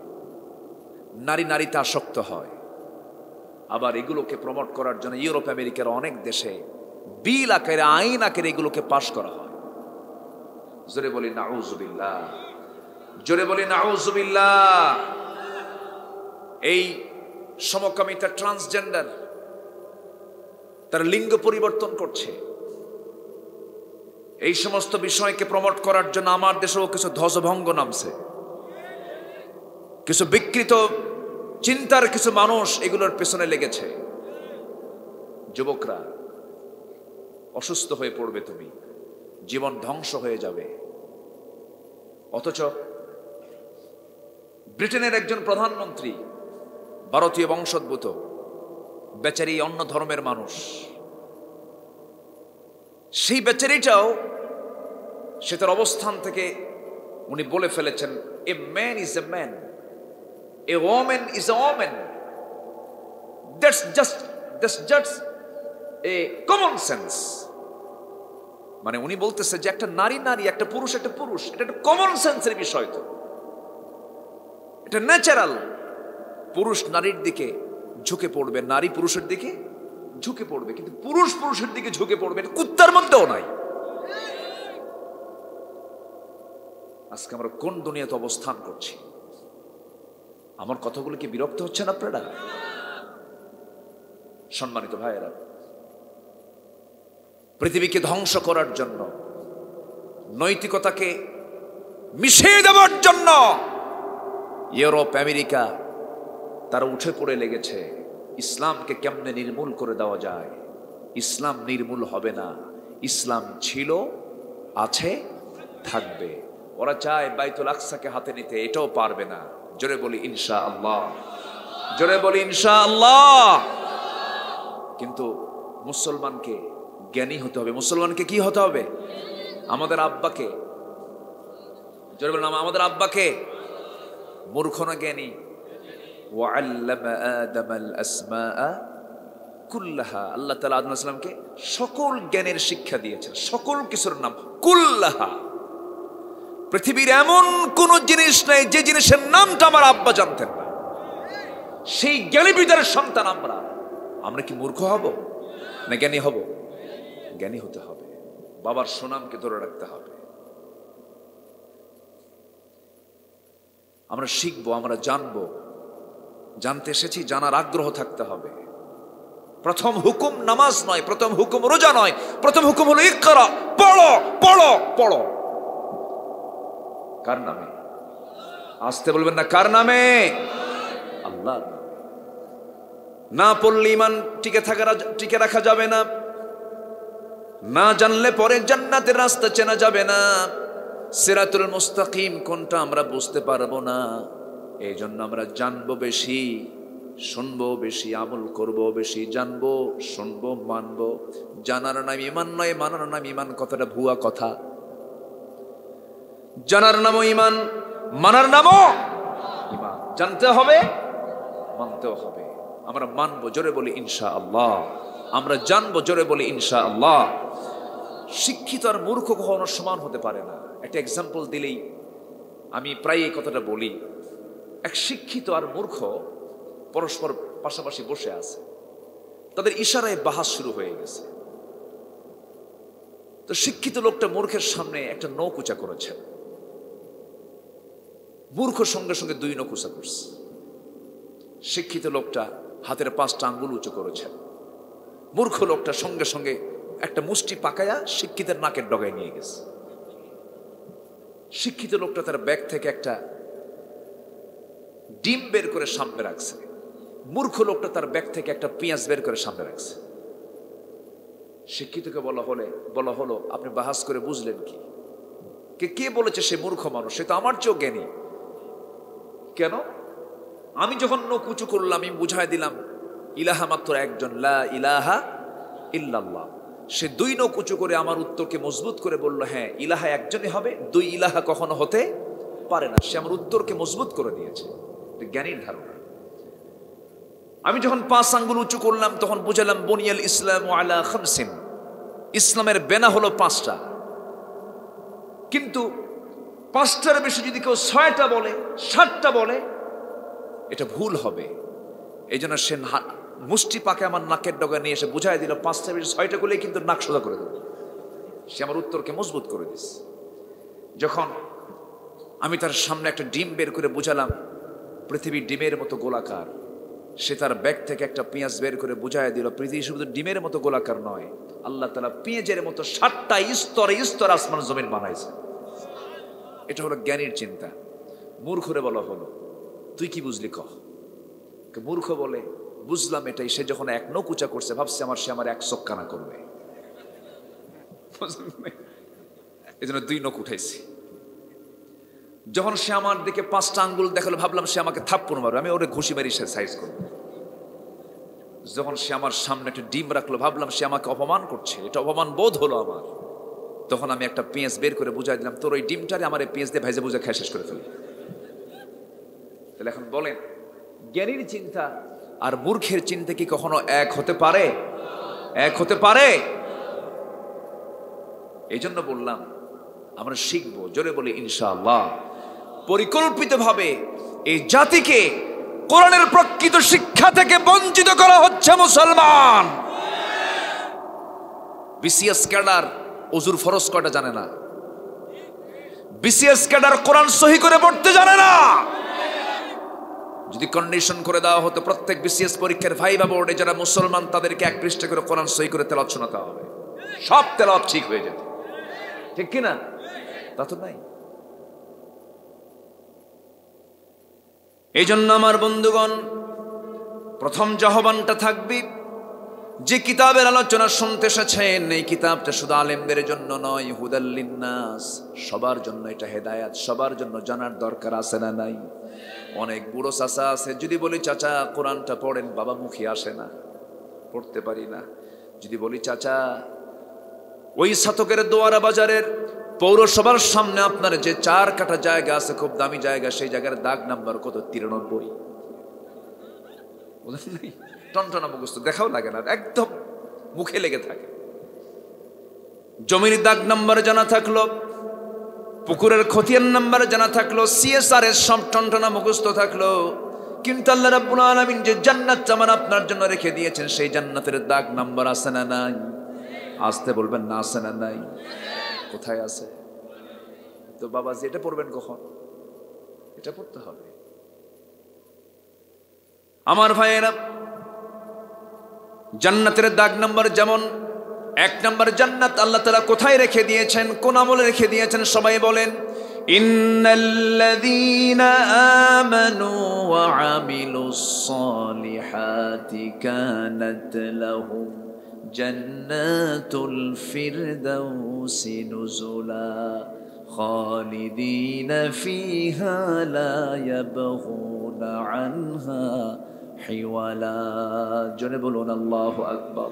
নারী নারীতে আসক্ত হয়। আবার এগুলোকে প্রমোট করার জন্য ইউরোপ আমেরিকার অনেক দেশে বিল আকারে, আইন আকারে এগুলোকে পাশ করা হয়। জোরে বলি নাউজুবিল্লাহ, জোরে বলি নাউজুবিল্লাহ। এই সমকামিতা, ট্রান্সজেন্ডার, তার লিঙ্গ পরিবর্তন করছে। এই সমস্ত বিষয়কে প্রমোট করার জন্য আমার দেশেও কিছু ধ্বজভঙ্গ নামছে, কিছু বিকৃত চিন্তার কিছু মানুষ এগুলোর পেছনে লেগেছে। যুবকরা অসুস্থ হয়ে পড়বে, তুমি জীবন ধ্বংস হয়ে যাবে। অথচ ব্রিটেনের একজন প্রধানমন্ত্রী, ভারতীয় বংশোদ্ভূত, বেচারি অন্য ধর্মের মানুষ, সেই বেচারিটাও সে তার অবস্থান থেকে উনি বলে ফেলেছেন, a man is a man, a woman is a woman. That's just a common sense. মানে উনি বলতেছে যে একটা নারী নারী, একটা পুরুষ একটা পুরুষ, এটা একটা কমন সেন্সের বিষয়। তো এটা ন্যাচারাল। পুরুষ নারীর দিকে ঝুঁকে পড়বে, নারী পুরুষের দিকে ঝুঁকে পড়বে, কিন্তু পুরুষ পুরুষের দিকে ঝুঁকে পড়বে এটা কুত্তার মধ্যেও নাই। আজকে আমরা কোন দুনিয়াতে অবস্থান করছি? আমার কথাগুলো কি বিরক্ত হচ্ছেন আপনারা? সম্মানিত ভাইয়েরা, পৃথিবীকে ধ্বংস করার জন্য, নৈতিকতাকে মিশিয়ে দেওয়ার জন্য ইউরোপ আমেরিকা তারা উঠে পড়ে লেগেছে। ইসলামকে কেমনে নির্মূল করে দেওয়া যায়? ইসলাম নির্মূল হবে না। ইসলাম ছিল, আছে, থাকবে। ওরা চায় বাইতুল আকসাকে হাতে নিতে, এটাও পারবে না। জোরে বলি ইনশাআল্লাহ, জোরে বলি ইনশাআল্লাহ। কিন্তু মুসলমানকে জ্ঞানী হতে হবে। মুসলমানকে কি হতে হবে? আমাদের আব্বাকে, জোরে বলেন আমাদের আব্বাকে, মূর্খ না জ্ঞানী? ওয়াল্লামা আদামাল আসমাআ কুল্লাহা, আল্লাহ তাআলা আদম আলাইহিস সালামকে সকল জ্ঞানের শিক্ষা দিয়েছেন, সকল কিছুর নাম কুল্লাহা। পৃথিবীর এমন কোন জিনিস নাই যে জিনিসের নামটা আমার আব্বা জানতেন না। সেই জ্ঞানী পিতার সন্তান আমরা। আমরা কি মূর্খ হব না জ্ঞানী হব? জ্ঞানী হতে হবে। বাবার সুনামকে ধরে রাখতে হবে। আমরা শিখবো, আমরা জানবো, জানতে এসেছি, জানার আগ্রহ থাকতে হবে। প্রথম হুকুম নামাজ নয়, প্রথম হুকুম রোজা নয়, প্রথম হুকুম হলো ইকরা, পড়ো পড়ো পড়ো। কার নামে? আসতে বলবেন না, কার নামে? আল্লাহ। না পড়লে ঈমান টিকে রাখা যাবে না। না জানলে পরে জান্নাতের রাস্তা চেনা যাবে না। সিরাতুল মুস্তাকিম কোনটা আমরা বুঝতে পারবো না। এই জন্য আমরা জানবো বেশি, শুনবো বেশি, আমল করবো বেশি। জানবো, শুনবো, মানবো। জানার নাম ঈমান নয়, মানার নাম ঈমান। কথাটা ভুয়া কথা। জানার নামও ঈমান, মানার নামও ঈমান। জানতে হবে, মানতেও হবে। আমরা মানবো, জোরে বলি ইনশাআল্লাহ। আমরা জানবো, জোরে বলি ইনশাআল্লাহ। শিক্ষিত আর মূর্খ কখনো সমান হতে পারে না। একটা এক্সাম্পল দিলেই আমি প্রায় এই কথাটা বলি। এক শিক্ষিত আর মূর্খ পরস্পর পাশাপাশি বসে আছে, তাদের ইশারায় বাহাস শুরু হয়ে গেছে। তো শিক্ষিত লোকটা মূর্খের সামনে একটা নখ উঁচা করেছেন, মূর্খ সঙ্গে সঙ্গে 2 নখ উঁচা করছে। শিক্ষিত লোকটা হাতের 5টা আঙ্গুল উঁচু করেছেন, মূর্খ লোকটা সঙ্গে সঙ্গে একটা মুষ্টি পাকায়া শিক্ষিতের নাকের ডগায় নিয়ে গেছে। শিক্ষিত লোকটা তার ব্যাগ থেকে একটা ডিম বের করে সামনে রাখছে, মূর্খ লোকটা তার ব্যাগ থেকে একটা পেঁয়াজ বের করে সামনে রাখছে। শিক্ষিতকে বলা হলো আপনি বাহাস করে বুঝলেন কি? কে বলেছে সে মূর্খ মানুষ? সে তো আমার চেয়েও জ্ঞানী। কেন? আমি যখন নখ উঁচু করলাম, আমি বুঝাই দিলাম ইলাহা মাত্র একজন, লা ইলাহা ইল্লাল্লাহ। সে 2 নখ উঁচু করে আমার উত্তরকে মজবুত করে বলল, হ্যাঁ ইলাহা একজনই হবে, 2 ইলাহা কখনো হতে পারে না। সে আমার উত্তরকে মজবুত করে দিয়েছে। জ্ঞানীর ধারণা। আমি যখন 5 আঙ্গুল উঁচু করলাম, তখন বুঝালাম বুনিয়াল ইসলামু আলা খামসিন, ইসলামের বেনা হলো 5টা। কিন্তু 5টার বেশি যদি কেউ 6টা বলে, 7টা বলে, এটা ভুল হবে। এই জন্য সে মুষ্টি পাকে আমার নাকের ডগা নিয়ে এসে বুঝাই দিল 5টার বেশি 6টা করলেই কিন্তু নাক সোজা করে দেবে। সে আমার উত্তরকে মজবুত করে দিস। যখন আমি তার সামনে একটা ডিম বের করে বুঝালাম পৃথিবী ডিমের মতো গোলাকার, সে তার ব্যাগ থেকে একটা পেঁয়াজ বের করে বুঝাই দিল পৃথিবী শুধু ডিমের মতো গোলাকার নয়, আল্লাহ তাআলা পেঁয়াজের মতো 7টা স্তরে স্তর আসমান জমিন বানাইছে। এটা হলো জ্ঞানীর চিন্তা। মূর্খরে বলা হলো তুই কি বুঝলি কহ? মূর্খ বলে বুঝলাম এটাই। সে যখন 1 নখ উঁচা করছে, ভাবছে সে আমার 1 চোখ কানা করবে, এই জন্য 2 নখ উঠাইছি। যখন সে আমার দিকে 5টা আঙ্গুল দেখালো, ভাবলাম সে আমাকে থাপ্পড় মারবে, আমি ওরে ঘুষি মারি সে সাইজ করবো। যখন সে আমার সামনে একটা ডিম রাখলো, ভাবলাম সে আমাকে অপমান করছে, এটা অপমান বোধ হলো আমার। তখন আমি একটা পেঁয়াজ বের করে বুঝাই দিলাম, তোর ওই ডিমটারে আমার এই পেঁয়াজ দিয়ে ভেজে বুঝে খেয়ে শেষ করে ফেলি। তাহলে এখন বলেন, জ্ঞানীর চিন্তা আর মূর্খের চিন্তা কি কখনো এক হতে পারে? এক হতে পারে? এই জন্য বললাম আমরা শিখবো, জোরে বলি ইনশাআল্লাহ। পরিকল্পিতভাবে এই জাতিকে কোরআনের প্রকৃত শিক্ষা থেকে বঞ্চিত করা হচ্ছে মুসলমান। বিসিএস ক্যাডার ওযুর ফরজ কয়টা জানে না, বিসিএস ক্যাডার কোরআন সহি করে পড়তে জানে না। যদি কন্ডিশন করে দেওয়া হতো প্রত্যেক বিসিএস পরীক্ষার ভাইবা বোর্ডে যারা মুসলমান, তাদেরকে 1 পৃষ্ঠা করে কোরআন সহি করে তেলাওয়াত শোনাতে হবে, সব তেলাওয়াত ঠিক হয়ে যেত, ঠিক কিনা? তা তো নাই। এই জন্য আমার বন্ধুগণ, প্রথম যে আহ্বানটা থাকবে, যে কিতাবের আলোচনা শুনতে এসেছেন, এই কিতাবটা শুধু আলেমদের জন্য নয়, হুদাল লিন্নাস, সবার জন্য এটা হেদায়াত, সবার জন্য জানার দরকার আছে না নাই? অনেক বুড়ো চাচা আছে, যদি বলি চাচা কোরআনটা পড়েন, বাবা মুখে আসে না, পড়তে পারি না। যদি বলি চাচা ওই শতকের দোয়ারা বাজারের পৌরসভার সামনে আপনার যে 4 কাঠা জায়গা আছে, খুব দামি জায়গা, সেই জায়গার দাগ নাম্বার কত? 93। টনটনা মুখস্থ, দেখাও লাগে না, একদম মুখে লেগে থাকে। জমির দাগ নাম্বার জানা থাকলো, পুকুরের খতিয়ান নাম্বার জানা থাকলো, সিএসআর এর সব টনটনা মুখস্থ থাকলো, কিন্তু আল্লাহ রাব্বুল আলামিন যে জান্নাত আমার আপনার জন্য রেখে দিয়েছেন, সেই জান্নাতের দাগ নাম্বার আছে না নাই? আসতে বলবেন না, আছে না নাই? কোথায় আছে? তো বাবা যেটা পড়বেন কখন? এটা পড়তে হবে। আমার ভাইয়েরা, জান্নাতের দাগ নাম্বার যেমন 1 নাম্বার জান্নাত আল্লাহ তাআলা কোথায় রেখে দিয়েছেন, কোন আমলে রেখে দিয়েছেন? সবাই বলেন, ইন্নাল্লাযীনা আমানু ওয়া আমিলুস সালিহাতি কানাত লাহুম জান্নাতুল ফিরদাউসি নুজুলা খালিদিনা ফিহা লা ইয়াবগুনা আনহা হিওয়ালা। জোরে বলুন আল্লাহু আকবার।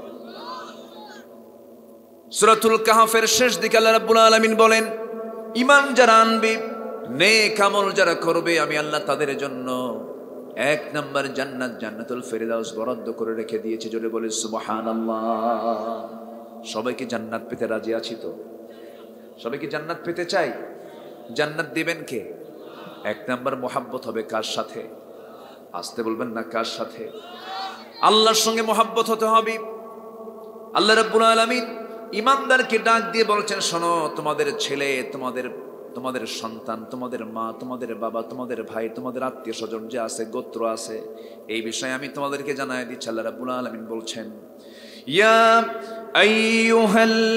সূরাতুল কাহফের শেষ দিকে আল্লাহ রাব্বুল আলামিন বলেন, ঈমান যারা আনবে, নেক আমল যারা করবে, আমি আল্লাহ তাদের জন্য 1 নাম্বার জান্নাত, জান্নাতুল ফেরদাউস বরাদ্দ করে রেখে দিয়েছি। জোরে বলে সুবহানাল্লাহ। সবাই কি জান্নাত পেতে রাজি আছি? তো সবাই কি জান্নাত পেতে চাই? জান্নাত দিবেন কে? 1 নাম্বার মুহাব্বত হবে কার সাথে? আসতে বলবেন না, কার সাথে? আল্লাহর সঙ্গে মহাব্বত হতে হবে। আল্লাহ রাব্বুল আলামিন ঈমানদারকে ডাক দিয়ে বলছেন, শোনো, তোমাদের ছেলে, তোমাদের সন্তান, তোমাদের মা, তোমাদের বাবা, তোমাদের ভাই, তোমাদের আত্মীয় স্বজন যে আছে, গোত্র আছে, এই বিষয়ে আমি তোমাদেরকে জানাই দিচ্ছি। আল্লাহ রাব্বুল আলামিন বলছেন, ইয়া আইয়ুহাল্লাযীনা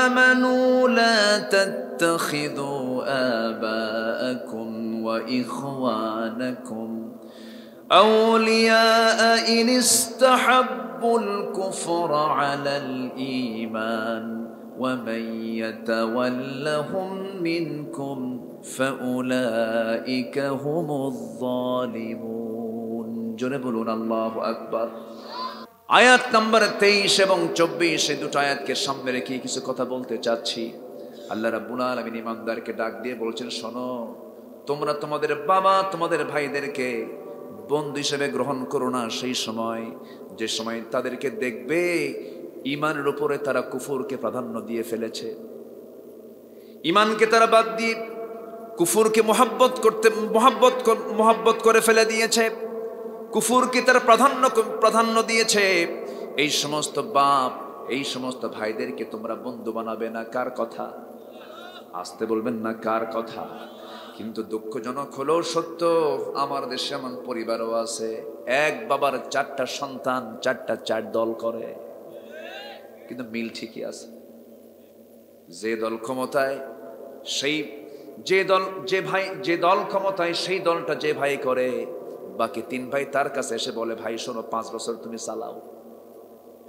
আমানু লা তাত্তাখিযু আবাআকুম ওয়া ইখওয়ানাকুম أولياء إن استحبوا الكفر على الإيمان ومن يتولهم منكم فأولئك هم الظالمون জোরে বলুন আল্লাহু আকবার। আয়াত নাম্বার 23 এবং 24 এই দুটো আয়াতকে সামনে রেখে কিছু কথা বলতে চাচ্ছি। আল্লাহ রাব্বুল আলামিন ঈমানদারকে ডাক দিয়ে বলছেন, শোনো, তোমরা তোমাদের বাবা, তোমাদের ভাইদেরকে বন্ধু হিসেবে গ্রহণ করো না সেই সময়, যে সময় তাদেরকে দেখবে ঈমানের উপরে তারা কুফরকে প্রাধান্য দিয়ে ফেলেছে, ঈমানকে তারা বাদ দিয়ে কুফরকে মহব্বত করে ফেলে দিয়েছে, কুফরকে তারা প্রাধান্য দিয়েছে। এই সমস্ত বাপ, এই সমস্ত ভাইদেরকে তোমরা বন্ধু বানাবে না। কার কথা? আসতে বলবেন না, কার কথা? কিন্তু দুঃখজনক হলেও সত্য, আমার দেশে এমন পরিবারও আছে, এক বাবার 4টা সন্তান, 4 দল করে, কিন্তু মিল ঠিকই আছে। যে দল ক্ষমতায়, যে দল ক্ষমতায়, সেই দলটা যে ভাই করে, বাকি 3 ভাই তার কাছে এসে বলে, ভাই শোনো, 5 বছর তুমি চালাও।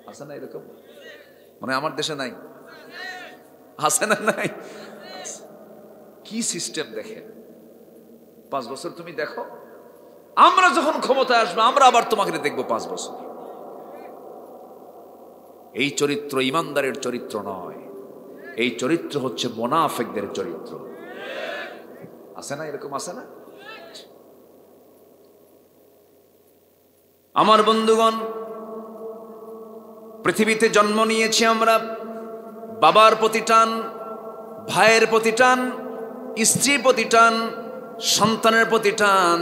আছে না এরকম? মানে আমার দেশে নাই? আছে না? নাই? কি সিস্টেম দেখেন, 5 বছর তুমি দেখো, আমরা যখন ক্ষমতায় আসবো আমরা আবার তোমাকে দেখবো 5 বছর। এই চরিত্র ঈমানদারের চরিত্র নয়, এই চরিত্র হচ্ছে মুনাফিকদের চরিত্র। আছে না এরকম? আছে না? আমার বন্ধুগণ, পৃথিবীতে জন্ম নিয়েছি আমরা, বাবার প্রতি টান, ভাইয়ের প্রতি টান, স্ত্রীর প্রতি টান, সন্তানের প্রতি টান,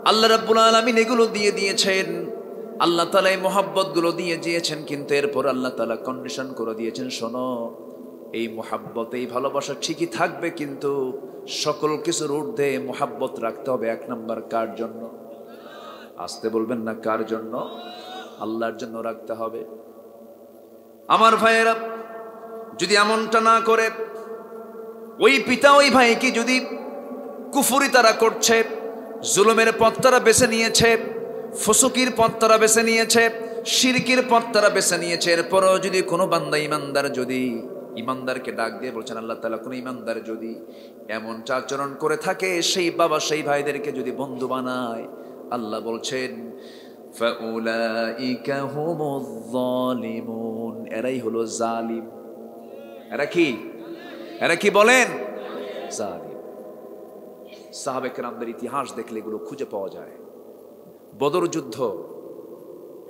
আল্লাহ রাব্বুল আলামিন এগুলো দিয়ে দিয়েছেন। আল্লাহ তাআলা এই মহব্বত গুলো দিয়ে দিয়েছেন, কিন্তু এরপর আল্লাহ তাআলা কন্ডিশন করে দিয়েছেন, শোনো, এই মহব্বত, এই ভালোবাসা ঠিকই থাকবে, কিন্তু সকল কিছুর ঊর্ধ্বে মহব্বত রাখতে হবে 1 নম্বর কার জন্য? আসতে বলবেন না, কার জন্য? আল্লাহর জন্য রাখতে হবে। আমার ভাইয়েরা, যদি এমনটা না করে, ওই পিতা ওই ভাইকে যদি কুফরি তারা করছে, জুলুমের পথ তারা বেছে নিয়েছে, ফুসুকির পথ তারা বেছে নিয়েছে, শিরকির পথ তারা বেছে নিয়েছে, এরপরও যদি কোনো বান্দা ঈমানদার, যদি ঈমানদারকে ডাক দিয়ে বলছেন আল্লাহ তাআলা, কোনো ঈমানদার যদি এমনটা আচরণ করে থাকে, সেই বাবা সেই ভাইদেরকে যদি বন্ধু বানায়, আল্লাহ বলছেন ফাউলাইকা হুমুয যালিমুন, এরাই হলো জালিম। এরা কি বলেন? জালিম। সাহাবে কেরামদের ইতিহাস দেখলে এগুলো খুঁজে পাওয়া যায়। বদর যুদ্ধ,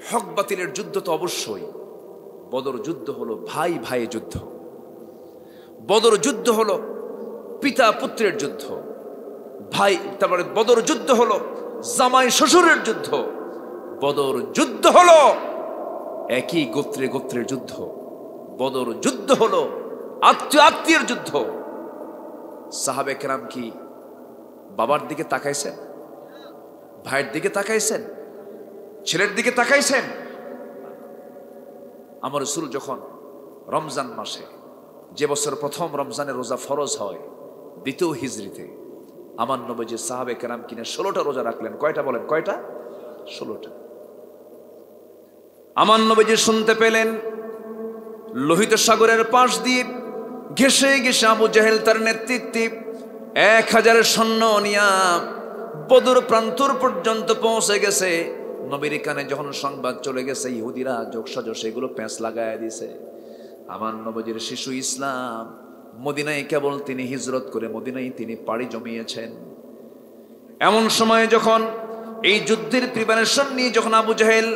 হক বাতিলের যুদ্ধ তো অবশ্যই। বদর যুদ্ধ হলো ভাই ভাইয়ের যুদ্ধ, বদর যুদ্ধ হলো পিতা পুত্রের যুদ্ধ, ভাই, তারপরে বদর যুদ্ধ হলো জামাই শ্বশুরের যুদ্ধ, বদর যুদ্ধ হলো একই গোত্রের যুদ্ধ, বদর যুদ্ধ হলো আত্মীয়ের যুদ্ধ। সাহাবে কেরাম কি বাবার দিকে তাকাইছেন? ভাইয়ের দিকে তাকাইছেন? ছেলের দিকে তাকাইছেন? আমার রাসূল যখন রমজান মাসে, যে বছর প্রথম রমজানের রোজা ফরজ হয়, 2য় হিজরিতে, আমার নবীজি সাহাবে কেরাম কিনে 16টা রোজা রাখলেন। কয়টা বলেন? কয়টা? 16টা। আমার নবীজি শুনতে পেলেন লোহিত সাগরের পাশ দিয়ে ঘেসে ঘেসে আবু জেহেল তার নেতৃত্বে 1000 সৈন্য নিয়া বদর প্রান্তর পর্যন্ত পৌঁছে গেছে। নবীর কানে যখন সংবাদ চলে গেছে, ইহুদিরা যোগসাজশ সেগুলো প্যাঁচ লাগায় দিছে। আমার নবীজির শিশু ইসলাম মদিনায় কেবল তিনি হিজরত করে মদিনায় তিনি পাড়ি জমিয়েছেন। এমন সময় যখন এই যুদ্ধের প্রিপারেশন নিয়ে যখন আবু জেহেল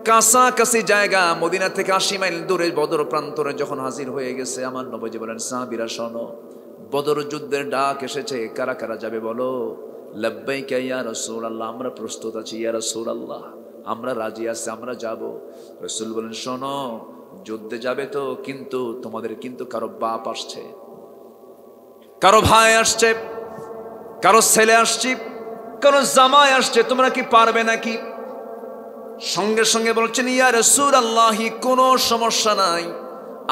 কাছাকাছি জায়গা, মদিনা থেকে 80 মাইল দূরে বদর প্রান্তরে যখন হাজির হয়ে গেছে, আমার নবীজি বলেন, সাহাবীরা শোনো, বদর যুদ্ধের ডাক এসেছে, কারা কারা যাবে বলো? লাব্বাইকা ইয়া রাসূলুল্লাহ, আমরা প্রস্তুত আছি ইয়া রাসূলুল্লাহ। আমরা রাজি আছি, আমরা যাব। রাসূল বলেন, শোনো, যুদ্ধে যাবে তো, কিন্তু তোমাদের কিন্তু কারো বাপ আসছে, কারো ভাই আসছে, কারো ছেলে আসছে, কারো জামাই আসছে, তোমরা কি পারবে নাকি? সঙ্গে সঙ্গে বলছেন, ইয়া রাসূলুল্লাহ, কোনো সমস্যা নাই,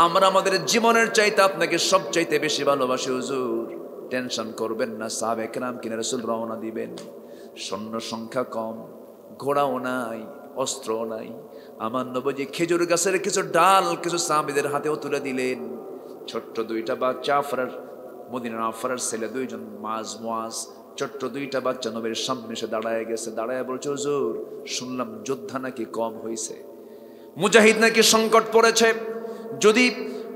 আমরা আমাদের জীবনের চাইতে আপনাকে সবচাইতে বেশি ভালোবাসি হুজুর, টেনশন করবেন না। সাহাবে কেরাম কিনে রাসূল রওনা দিবেন। সৈন্য সংখ্যা কম, ঘোড়াও নাই, অস্ত্রও নাই। আমার নবীজি খেজুর গাছের কিছু ডাল কিছু সাহাবীদের হাতেও তুলে দিলেন। ছোট্ট দুইটা বাচ্চা, আফরার, মদিনার আফরার ছেলে দুইজন, মুআজ, ছোট্ট দুইটা বাচ্চা নবীর সামনে এসে দাঁড়ায় গেছে। দাঁড়ায় বলছে, হুজুর, শুনলাম যোদ্ধা নাকি কম হয়েছে, মুজাহিদ নাকি সংকট পড়েছে, যদি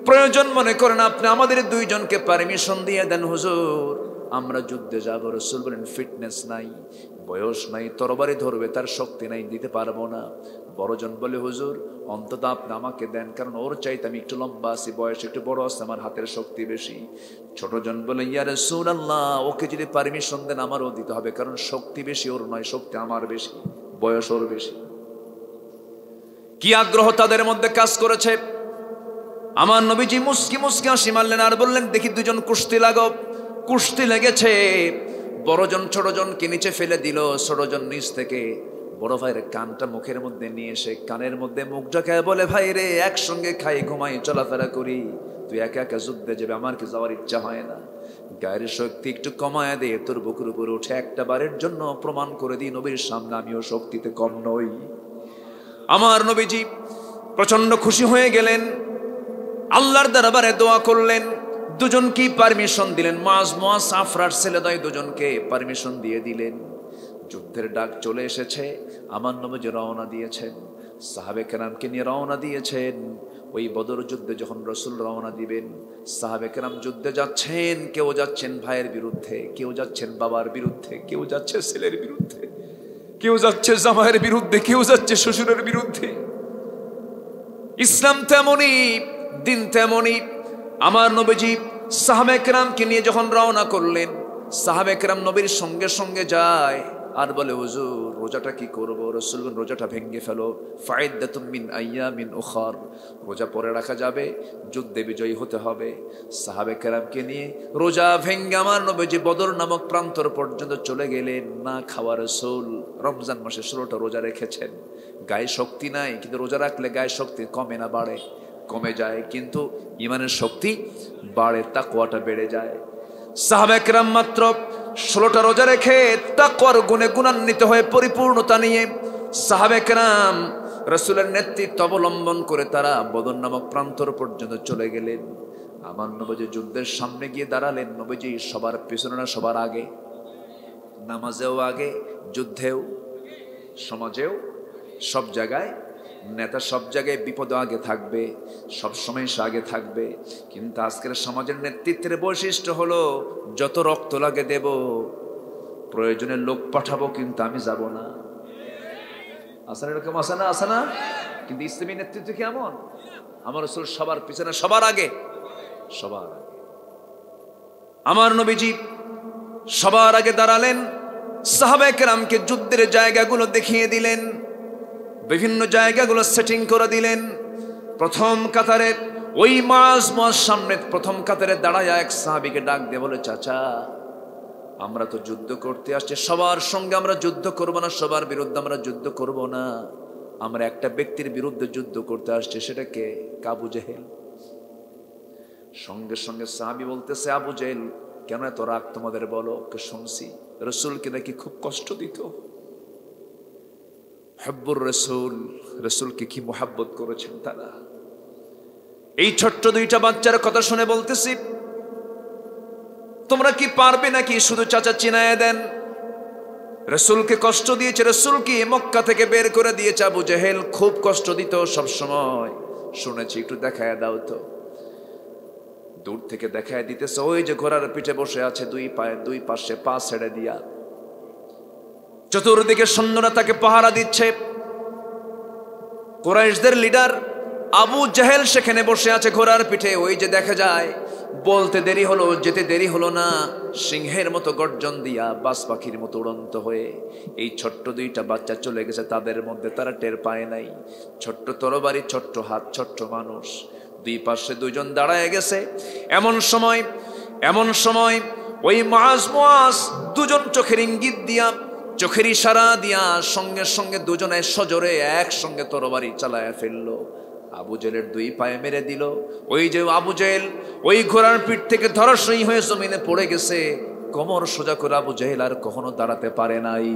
প্রয়োজন মনে করেন আপনি আমাদের দুইজনকে পারমিশন দিয়ে দেন হুজুর, আমরা যুদ্ধে যাব। রাসূল বলেন, ফিটনেস নাই, বয়স নাই, তরবারি ধরবে তার শক্তি নাই, দিতে পারবো না। বড়জন বলে, হুজুর অন্তত আপনি আমাকে দেন, কারণ ওর চাইতে আমি একটু লম্বা আছি, বয়স একটু বড় আছে, আমার হাতের শক্তি বেশি। ছোটজন বলে, ইয়া রাসূলুল্লাহ, ওকে যদি পারমিশন দেন আমারও দিতে হবে, কারণ শক্তি বেশি ওর নয়, শক্তি আমার বেশি, বয়স ওর বেশি। কি আগ্রহ তাদের মধ্যে কাজ করেছে। আমার নবীজি মুস্কি মুস্কি হাসি মারলেন আর বললেন, দেখি দুজন কুস্তি লাগো। কুস্তি লেগেছে, বড়জন ছোটজনকে নিচে ফেলে দিল। ছোটজন নিচ থেকে বড় ভাইয়ের কানটা মুখের মধ্যে নিয়ে এসে কানের মধ্যে মুখ ঢাকায় বলে, ভাই রে, একসঙ্গে খাই, ঘুমাই, চলাফেরা করি, তুই একা একা যুদ্ধে যাবে, আমার কি যাওয়ার ইচ্ছা হয় না। গায়ের শক্তি একটু কমায় দে, তোর বুকের উপর উঠে একটা বারের জন্য প্রমাণ করে দিই নবীর সামনে আমিও শক্তিতে কম নই। আমার নবীজি প্রচন্ড খুশি হয়ে গেলেন, আল্লাহর দরবারে দোয়া করলেন, দুজনকে পারমিশন দিলেন। মুআজ আফরার ছেলেদয় দুজনকে পারমিশন দিয়ে দিলেন। যুদ্ধের ডাক চলে এসেছে, আমার নবীজি রওনা দিয়েছেন, সাহাবে কেরামকে নিয়ে রওনা দিয়েছেন। ওই বদর যুদ্ধে যখন রাসূল রওনা দিবেন, সাহাবে কেরাম যুদ্ধে যাচ্ছেন, কেউ যাচ্ছেন ভাইয়ের বিরুদ্ধে, কেউ যাচ্ছেন বাবার বিরুদ্ধে, কেউ যাচ্ছে ছেলের বিরুদ্ধে, কেউ যাচ্ছে জামাইয়ের বিরুদ্ধে, কেউ যাচ্ছে শ্বশুরের বিরুদ্ধে। ইসলাম তেমনই, দিন তেমনই। আমার নবীজি সাহাবে কেরামকে নিয়ে যখন রওনা করলেন, সাহাবে কেরাম নবীর সঙ্গে সঙ্গে যায় আর বলে, হুজুর রোজাটা কি করব? রাসূল বলেন, রোজাটা ভেঙে ফেলো, ফাইদাতুম মিন আইয়ামিন উখার, রোজা পরে রাখা যাবে, যুদ্ধে বিজয়ী হতে হবে। সাহাবে কেরামকে নিয়ে রোজা ভেঙে আমার নবীজি বদর নামক প্রান্তর পর্যন্ত চলে গেলেন। না খাওয়া রাসূল রমজান মাসে 16টা রোজা রেখেছেন। গায়ে শক্তি নাই, কিন্তু রোজা রাখলে গায়ে শক্তি কমে না বাড়ে? কমে যায়, কিন্তু ইমানের শক্তি বাড়ে, তাকওয়াটা বেড়ে যায়। সাহাবা কেরাম মাত্র 16টা রোজা রেখে তাকওয়ার গুণে গুণান্বিত হয়ে পরিপূর্ণতা নিয়ে সাহাবা কেরাম রাসূলের নেতৃত্ব অবলম্বন করে তারা বদর নামক প্রান্তর পর্যন্ত চলে গেলেন। আমার নবীজি যুদ্ধের সামনে গিয়ে দাঁড়ালেন। নবীজি সবার পিছনে না সবার আগে, নামাজেও আগে, যুদ্ধেও, সমাজেও, সব জায়গায় নেতা, সব জায়গায় বিপদে আগে থাকবে, সব সময় সে আগে থাকবে। কিন্তু আজকের সমাজের নেতৃত্বের বৈশিষ্ট্য হলো, যত রক্ত লাগে দেব, প্রয়োজনে লোক পাঠাবো, কিন্তু আমি যাব না। আসলে এরকম আসে না? আসে না? কিন্তু ইসলামী নেতৃত্ব কেমন? আমার রাসূল সবার পিছনে, সবার আগে, সবার আগে। আমার নবীজি সবার আগে দাঁড়ালেন, সাহাবায়ে কেরামকে যুদ্ধের জায়গাগুলো দেখিয়ে দিলেন, বিভিন্ন জায়গাগুলো সেটিং করে দিলেন। প্রথম কাতারে ওই মুআজ সামনে প্রথম কাতারে দাঁড়ায় এক সাহাবীকে ডাক দিয়ে বলে, চাচা, আমরা তো যুদ্ধ করতে আসছি, সবার সঙ্গে আমরা যুদ্ধ করব না, সবার বিরুদ্ধে আমরা যুদ্ধ করব না, আমরা একটা ব্যক্তির বিরুদ্ধে যুদ্ধ করতে আসছি, সেটা কে? আবু জেহেল। সঙ্গে সঙ্গে সাহাবী বলতেছে, আবু জেহেল কেন এত রাগ তোমাদের বলো? শুনছি রাসূলকে নাকি খুব কষ্ট দিত। হব্বুর রাসূল, রাসূলকে কি মোহাব্বত করেছেন তারা। এই ছোট্ট দুইটা বাচ্চার কথা শুনে বলতেছি, তোমরা কি পারবে নাকি শুধু চাচা চিনায়ে দেন? রাসূলকে কষ্ট দিয়েছে, রাসূলকে মক্কা থেকে বের করে দিয়েছে আবু জেহেল, খুব কষ্ট দিত সব সময়, শুনেছি, একটু দেখায় দাও তো। দূর থেকে দেখায় দিতেছে, ওই যে ঘোড়ার পিঠে বসে আছে, দুই পাশে পা ছেড়ে দিয়া, চতুর্দিকে সৈন্যরা তাকে পাহারা দিচ্ছে। কুরাইশদের লিডার আবু জেহেল সেখানে বসে আছে ঘোড়ার পিঠে। ওই যে দেখা যায়, বলতে দেরি হলো, যেতে দেরি হলো না, সিংহের মতো গর্জন দিয়া বাস পাখির মতো উড়ন্ত হয়ে এই ছোট্ট দুইটা বাচ্চা চলে গেছে তাদের মধ্যে, তারা টের পায় নাই। ছোট্ট তরবারি, ছোট্ট হাত, ছোট্ট মানুষ, দুই পাশে দুইজন দাঁড়ায় গেছে। এমন সময় ওই মুআজ দুজন চোখের ইঙ্গিত দিয়া, চোখের ইশারা দিয়া সঙ্গে সঙ্গে দুজনে সজোরে একসঙ্গে তরবারি চালায় ফেললো। আবু জেহেলের দুই পায়ে মেরে দিল। ওই যে আবু জেহেল ওই ঘোড়ার পিঠ থেকে ধরাশয়ী হয়ে জমিনে পড়ে গেছে। কোমর সোজা করে আবু জেহেল আর কখনো দাঁড়াতে পারে নাই।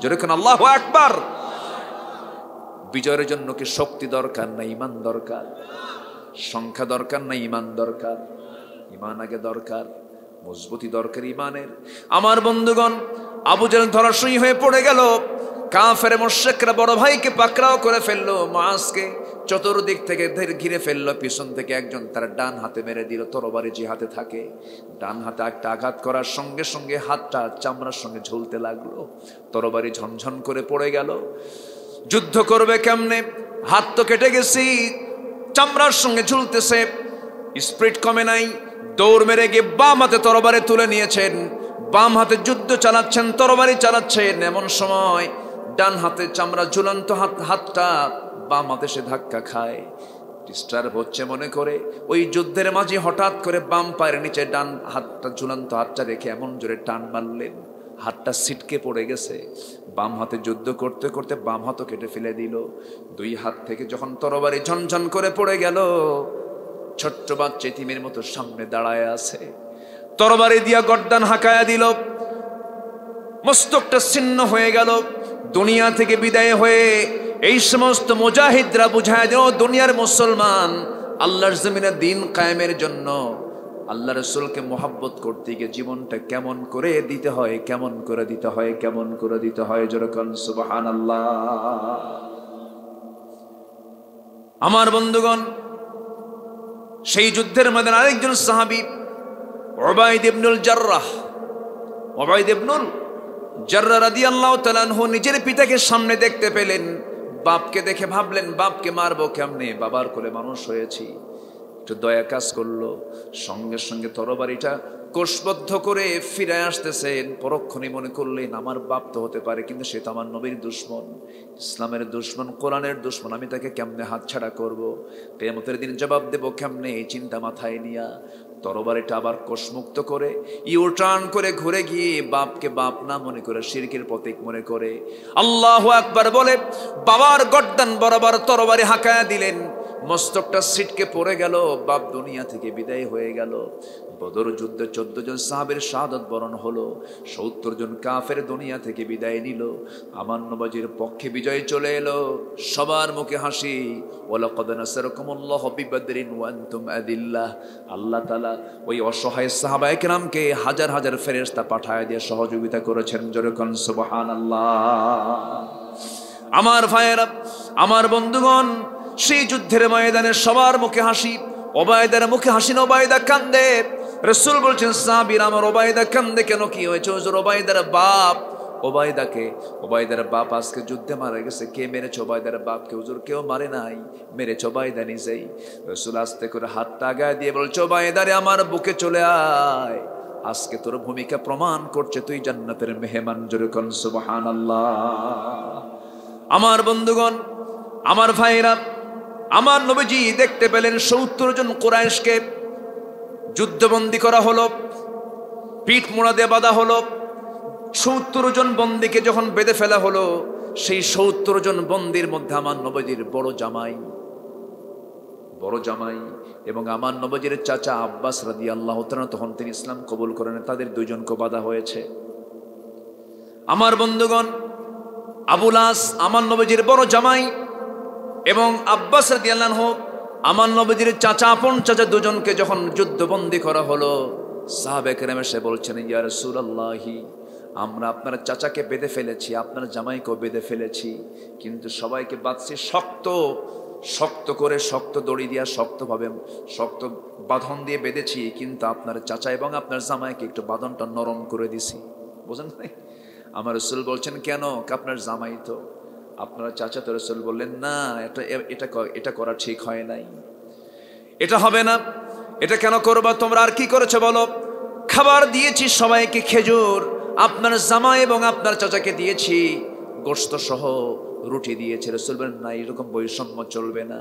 যেরকম আল্লাহু আকবার। বিজয়ের জন্য কি শক্তি দরকার না ঈমান দরকার? সংখ্যা দরকার না ঈমান দরকার? ঈমান আগে দরকার, মজবুতি দরকার ঈমানের। আমার বন্ধুগণ, আবু জেহেল ধরাশয়ী হয়ে পড়ে গেল। কাফের মুশরিকরা বড় ভাইকে পাকড়াও করে ফেললো, মুআজকে চতুর্দিক থেকে ঘিরে ফেললো। পিছন থেকে একজন তার ডান হাতে মেরে দিল। তরবারি যে হাতে থাকে, ডান হাতে একটা আঘাত করার সঙ্গে সঙ্গে হাতটা চামড়ার সঙ্গে ঝুলতে লাগলো। তরবারি ঝনঝন করে পড়ে গেল। যুদ্ধ করবে কেমনে? হাত তো কেটে গেছি, চামড়ার সঙ্গে ঝুলতেছে, স্পিড কমে নাই। দৌড় মেরে গিয়ে বাম হাতে তরবারি তুলে নিয়েছেন, বাম হাতে যুদ্ধ চালাচ্ছেন, তরবারি চালাচ্ছেন। এমন সময় ডান হাতে চামড়া ঝুলন্ত হাতটা বাম হাতে সে ধাক্কা খায়। ডিস্টার্ব হচ্ছে মনে করে ওই যুদ্ধের মাঝে হঠাৎ করে বাম পায়ের নিচে ডান হাতটা ঝুলন্ত হাতটা রেখে এমন জোরে টান মারলেন, হাতটা ছিটকে পড়ে গেছে। বাম হাতে যুদ্ধ করতে করতে বাম হাতও কেটে ফেলে দিল। দুই হাত থেকে যখন তরবারি ঝনঝন করে পড়ে গেল, ছোট্ট বাচ্চা এতিমের মতো সামনে দাঁড়ায় আছে। তরবারি দিয়া গর্দান হাঁকায়া দিল, মস্তকটা ছিন্ন হয়ে গেল। দুনিয়া থেকে বিদায় হয়ে এই সমস্ত মুজাহিদরা বুঝায় দিল, দুনিয়ার মুসলমান আল্লাহর জমিনে দিন কায়েমের জন্য আল্লাহ রাসূলকে মোহাব্বত করতে গিয়ে জীবনটা কেমন করে দিতে হয়, কেমন করে দিতে হয়, কেমন করে দিতে হয়। যেরকম সুবহানাল্লাহ। আমার বন্ধুগণ, সেই যুদ্ধের মধ্যে আরেকজন সাহাবী উবাইদ ইবনুল জাররাহ রাদিয়াল্লাহু তাআলা আনহু নিজের পিতাকে সামনে দেখতে পেলেন। বাপকে দেখে ভাবলেন, বাপকে মারবো কেমনে, বাবার কোলে মানুষ হয়েছি। একটু দয়া কাজ করলো, সঙ্গে সঙ্গে তরবারিটা কোষবদ্ধ করে ফিরে আসতেছেন। পরক্ষণে মনে করলেন, আমার বাপ তো হতে পারে, কিন্তু সে তো আমার নবীর দুশমন, ইসলামের দুশমন, কোরআনের দুশমন, আমি তাকে কেমনে হাতছাড়া করবো, কিয়ামতের দিন জবাব দেবো কেমনে, এই চিন্তা মাথায় নিয়া তরবারিটা আবার কোষমুক্ত করে ইউটার্ন করে ঘুরে গিয়ে বাপকে বাপ না মনে করে, শিরকের প্রতীক মনে করে আল্লাহু আকবার বলে বাবার গর্দান বরাবর তরবারি হাঁকায়া দিলেন। মস্তকটা ছিটকে পড়ে গেল, বাপ দুনিয়া থেকে বিদায় হয়ে গেল। বদর যুদ্ধে 14 জন সাহাবের শাহাদাত বরণ হলো, 70 জন কাফের দুনিয়া থেকে বিদায় নিল। আমার নবীর পক্ষে বিজয় চলে এলো, সবার মুখে হাসি। ওয়ালাকাদ নাসারাকুমুল্লাহু বিবদরিন ওয়া আনতুম আদিল্লাহ। আল্লাহ তাআলা ওই অসহায় সাহাবায়ে কেরামকে হাজার হাজার ফেরেশতা পাঠায় দিয়ে সহযোগিতা করেছেন। যেরকম সুবহানাল্লাহ। আমার ভাইয়েরা, আমার বন্ধুগণ, সেই যুদ্ধের ময়দানে সবার মুখে হাসি, ওবায়দার মুখে হাসি না, ওবায়দা কান্দে। রাসূল বলছেন, সাহাবীরা আমার ওবায়দা কান্দে কেন, কি হয়েছে? হুজুর, ওবায়দার বাপ, ওবায়দার বাপ আজকে যুদ্ধে মারা গেছে। কে মেরেছে ওবায়দার বাপকে? হুজুর, কেউ মারে নাই, মেরেছে ওবায়দা নিজেই। রাসূল আস্তে করে হাতটা আগায় দিয়ে বলছে, ওবায়দারে আমার বুকে চলে আয়, আজকে তোর ভূমিকা প্রমাণ করছে তুই জান্নাতের মেহমান। যেরকম সুবহানাল্লাহ। আমার বন্ধুগণ, আমার ভাইরা, আমার নবীজি দেখতে পেলেন 70 জন কুরাইশকে যুদ্ধবন্দী করা হলো, পিঠ মোড়া দিয়ে বাঁধা হলো। 70 জন বন্দীকে যখন বেঁধে ফেলা হলো, সেই 70 জন বন্দীর মধ্যে আমার নবীজির বড় জামাই এবং আমার নবীজির চাচা আব্বাস রাদিয়াল্লাহু তাআলা, তখন তিনি ইসলাম কবুল করেন, তাদের দুইজনকে বাঁধা হয়েছে। আমার বন্ধুগণ, আবুল আস আমার নবীজির বড় জামাই এবং আব্বাস রাদিয়াল্লাহু আনহু আমার নবীজির চাচা, আপন চাচা, দুজনকে যখন যুদ্ধবন্দী করা হলো, সাহাবে কেরাম এসে বলছেন, ইয়া রাসূলুল্লাহি, আমরা আপনার চাচাকে বেঁধে ফেলেছি, আপনার জামাইকেও বেঁধে ফেলেছি, কিন্তু সবাইকে বাঁধছি শক্ত করে, শক্ত দড়ি দিয়া শক্ত বাঁধন দিয়ে বেঁধেছি, কিন্তু আপনার চাচা এবং আপনার জামাইকে একটু বাঁধনটা নরম করে দিছি। বুঝেন নাই? আমার রাসূল বলছেন, কেন? আপনার জামাই তো। আপনারা চাচা তো। রাসূল বললেন, না, এটা করা ঠিক হয় নাই, এটা হবে না। এটা কেন করবা তোমরা? আর কি করেছো বলো? খাবার দিয়েছি সবাইকে, খেজুর, আপনার জামাই এবং আপনার চাচাকে দিয়েছি গোশত সহ রুটি দিয়েছে। রাসূল বলেন, না, এরকম বৈষম্য চলবে না,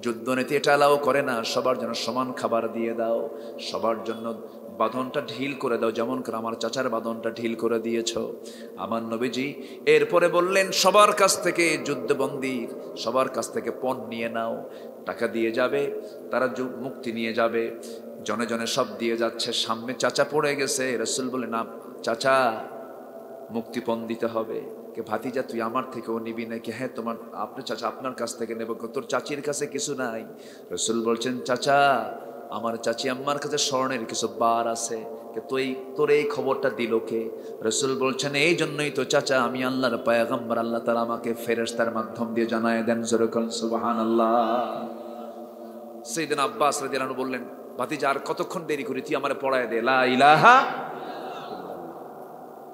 যুদ্ধনীতি এটা এলাও করে না, সবার জন্য সমান খাবার দিয়ে দাও, সবার জন্য বাঁধনটা ঢিল করে দাও, যেমন করে আমার চাচার বাঁধনটা ঢিল করে দিয়েছ আমার নবীজি। এরপরে বললেন, সবার কাছ থেকে যুদ্ধবন্দীর সবার কাছ থেকে পণ নিয়ে নাও, টাকা দিয়ে যাবে, তারা মুক্তি নিয়ে যাবে। জনে জনে সব দিয়ে যাচ্ছে, সামনে চাচা পড়ে গেছে। রাসূল বলে, না চাচা, মুক্তিপণ দিতে হবে। কে ভাতিজা, তুই আমার থেকেও নিবি নাকি? হ্যাঁ, তোমার, আপনার চাচা আপনার কাছ থেকে নেব, তোর চাচির কাছে কিছু নাই? রাসূল বলছেন, চাচা, আমার চাচি আম্মার কাছে স্বর্ণের কিছু বার আছে, তোর এই খবরটা দিল কে? রাসূল বলছেন, এই জন্যই তো চাচা, আমি আল্লাহর পয়গম্বর, আল্লাহ তাআলা আমাকে ফেরেশতার মাধ্যম দিয়ে জানায় দেন। সুবহানাল্লাহ। সাইয়েদনা আব্বাস রাদিয়াল্লাহু আনহু বললেন, ভাতিজা, আর কতক্ষণ দেরি করি, তুই আমারে পড়ায় দে লা ইলাহা।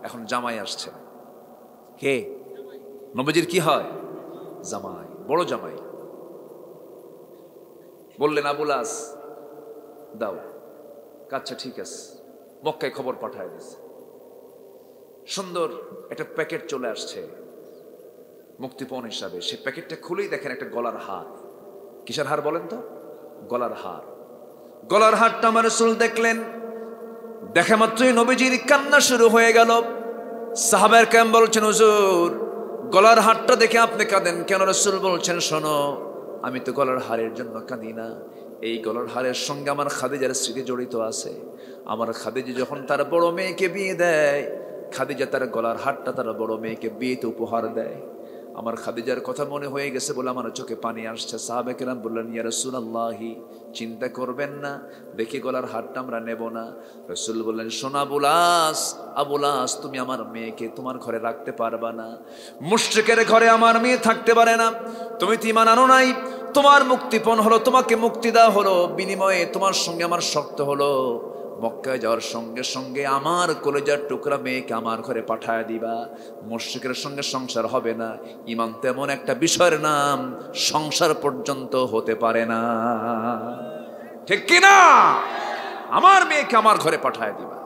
এখন জামাই আসছে। কে? নবীজির কি হয়? জামাই, বড় জামাই। বললেন, আবুল আস দাও। আচ্ছা ঠিক আছে। মক্কায় খবর পাঠায় দিছে। সুন্দর একটা প্যাকেট চলে আসছে মুক্তিপণ হিসাবে। সে প্যাকেটটা খুলেই দেখেন একটা গলার হার। কিসের হার বলেন তো? গলার হার। গলার হারটা আমার রাসূল দেখলেন, দেখা মাত্রই নবীজির কান্না শুরু হয়ে গেল। সাহাবায়ে কেরাম বলছেন, হুজুর, গলার হারটা দেখে আপনি কাঁদেন কেন? রাসূল বলছেন, শোনো, আমি তো গলার হারের জন্য কাঁদি না, এই গলার হারের সঙ্গে আমার খাদিজার স্মৃতি জড়িত আছে। আমার খাদিজা যখন তার বড় মেয়েকে বিয়ে দেয়, খাদিজা তার গলার হারটা তার বড় মেয়েকে বিয়েতে উপহার দেয়। আমার খাদিজার কথা মনে হয়ে গেছে বলে আমার চোখে পানি আসছে। সাহাবায়ে কেরাম বললেন, ইয়া রাসূলুল্লাহি, চিন্তা করবেন না, দেখি গলার হারটা আমরা নেব না। রাসূল বললেন, শোনা আবুল আস, তুমি আমার মেয়েকে তোমার ঘরে রাখতে পারবা না। মুশরিকের ঘরে আমার মেয়ে থাকতে পারে না। তুমি তো ঈমান আনো নাই, তোমার মুক্তিপণ হলো, তোমাকে মুক্তি দেওয়া হলো, বিনিময়ে তোমার সঙ্গে আমার শর্ত হলো, মক্কায় যাওয়ার সঙ্গে সঙ্গে আমার কলেজার টুকরা মেয়েকে আমার ঘরে পাঠায় দিবা। মুশরিকের সঙ্গে সংসার হবে না। ঈমান তেমন একটা বিষয়ের নাম, সংসার পর্যন্ত হতে পারে না, ঠিক কি না? আমার মেয়েকে আমার ঘরে পাঠায় দিবা।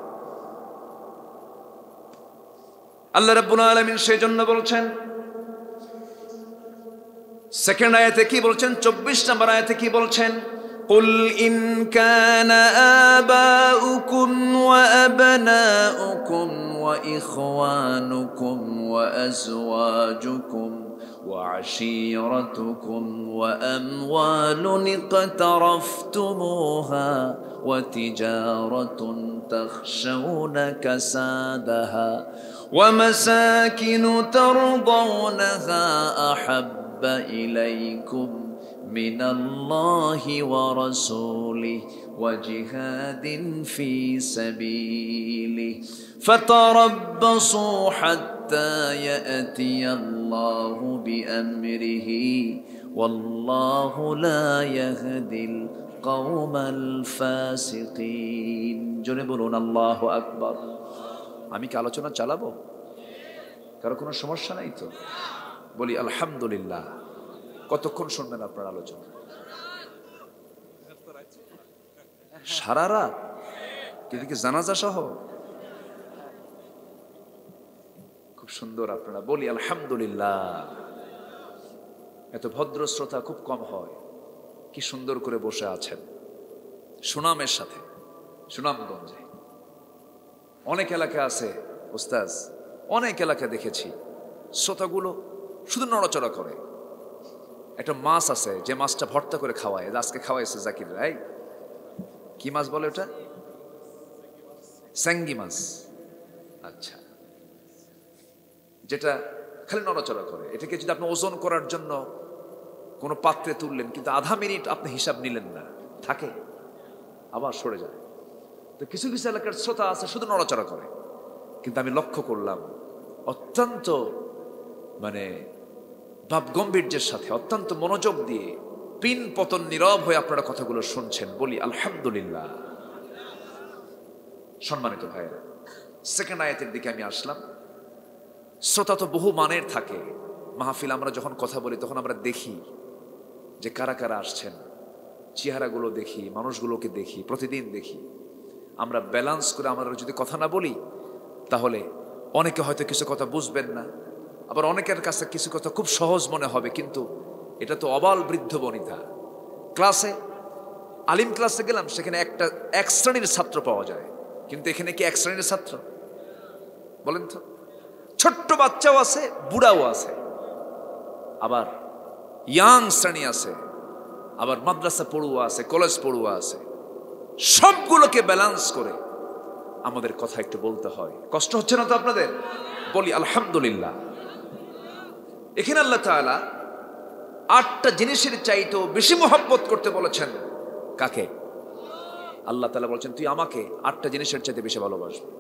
আল্লাহ রাব্বুল আলামিন সেই জন্য বলছেন, সেকেন্ড আয়াতে কি বলছেন? 24 নম্বর আয়াতে কি বলছেন? قل إن كان آباؤكم وأبناؤكم وإخوانكم وأزواجكم وعشيرتكم وأموال اقترفتموها وتجارة تخشون كسادها ومساكن ترضونها أحب إليكم من الله ورسوله وجهاد في سبيله فتربصوا حتى يأتي الله بأمره والله لا يهدي القوم الفاسقين। জোরে বলুন আল্লাহু আকবার। আমি কি আলোচনা চালাবো? কারো কোনো সমস্যা নাই তো? বলি আলহামদুলিল্লাহ। কতক্ষণ শুনবেন আপনার আলোচনা? সারা রাত? এদিকে জানাজা সহ? খুব সুন্দর আপনারা। বলি আলহামদুলিল্লাহ। এত ভদ্র শ্রোতা খুব কম হয়। কি সুন্দর করে বসে আছেন সুনামের সাথে। সুনামগঞ্জে অনেক এলাকা আছে ওস্তাজ, অনেক এলাকা দেখেছি শ্রোতাগুলো শুধু নড়াচড়া করে। একটা মাছ আছে যে মাছটা ভর্তা করে খাওয়ায়, আজকে খাওয়াইছে জাকির রাই। কি মাছ বলে ওটা? স্যাঙ্গি মাছ। আচ্ছা, যেটা খালি নড়াচড়া করে। এটাকে যদি আপনি ওজন করার জন্য কোনো পাত্রে তুললেন, কিন্তু আধা মিনিট আপনি হিসাব নিলেন না, থাকে আবার সরে যায়। তো কিছু কিছু এলাকার শ্রোতা আছে শুধু নড়াচড়া করে। কিন্তু আমি লক্ষ্য করলাম অত্যন্ত ভাব গম্ভীর্যের সাথে, অত্যন্ত মনোযোগ দিয়ে, পিন পতন নীরব হয়ে আপনারা কথাগুলো শুনছেন। বলি আলহামদুলিল্লাহ। সম্মানিত ভাইয়েরা, সেকেন্ড আয়াতের দিকে আমি আসলাম। শ্রোতা তো বহু মানের থাকে, মাহফিল আমরা যখন কথা বলি তখন আমরা দেখি যে কারা কারা আসছেন, চেহারাগুলো দেখি, মানুষগুলোকে দেখি, প্রতিদিন দেখি। আমরা ব্যালেন্স করে আমরা যদি কথা না বলি তাহলে অনেকে হয়তো কিছু কথা বুঝবেন না, আবার অনেকের কাছে কিছু কথা খুব সহজ মনে হবে, কিন্তু এটা তো অবাল বৃদ্ধ বনিতা। ক্লাসে আলিম ক্লাসে গেলাম, সেখানে এক শ্রেণীর ছাত্র পাওয়া যায়, কিন্তু এখানে কি এক শ্রেণীর ছাত্র বলেন তো? ছোট্ট বাচ্চাও আছে, বুড়াও আছে, আবার ইয়াং শ্রেণী আছে, আবার মাদ্রাসা পড়ুয়া আছে, কলেজ পড়ুয়া আছে। সবগুলোকে ব্যালেন্স করে আমাদের কথা একটু বলতে হয়। কষ্ট হচ্ছে না তো আপনাদের? বলি আলহামদুলিল্লাহ। এখানে আল্লাহ তাআলা 8টা জিনিসের চাইতেও বেশি মহব্বত করতে বলেছেন। কাকে? আল্লাহ তাআলা বলেছেন তুই আমাকে 8টা জিনিসের চাইতে বেশি ভালোবাসবি।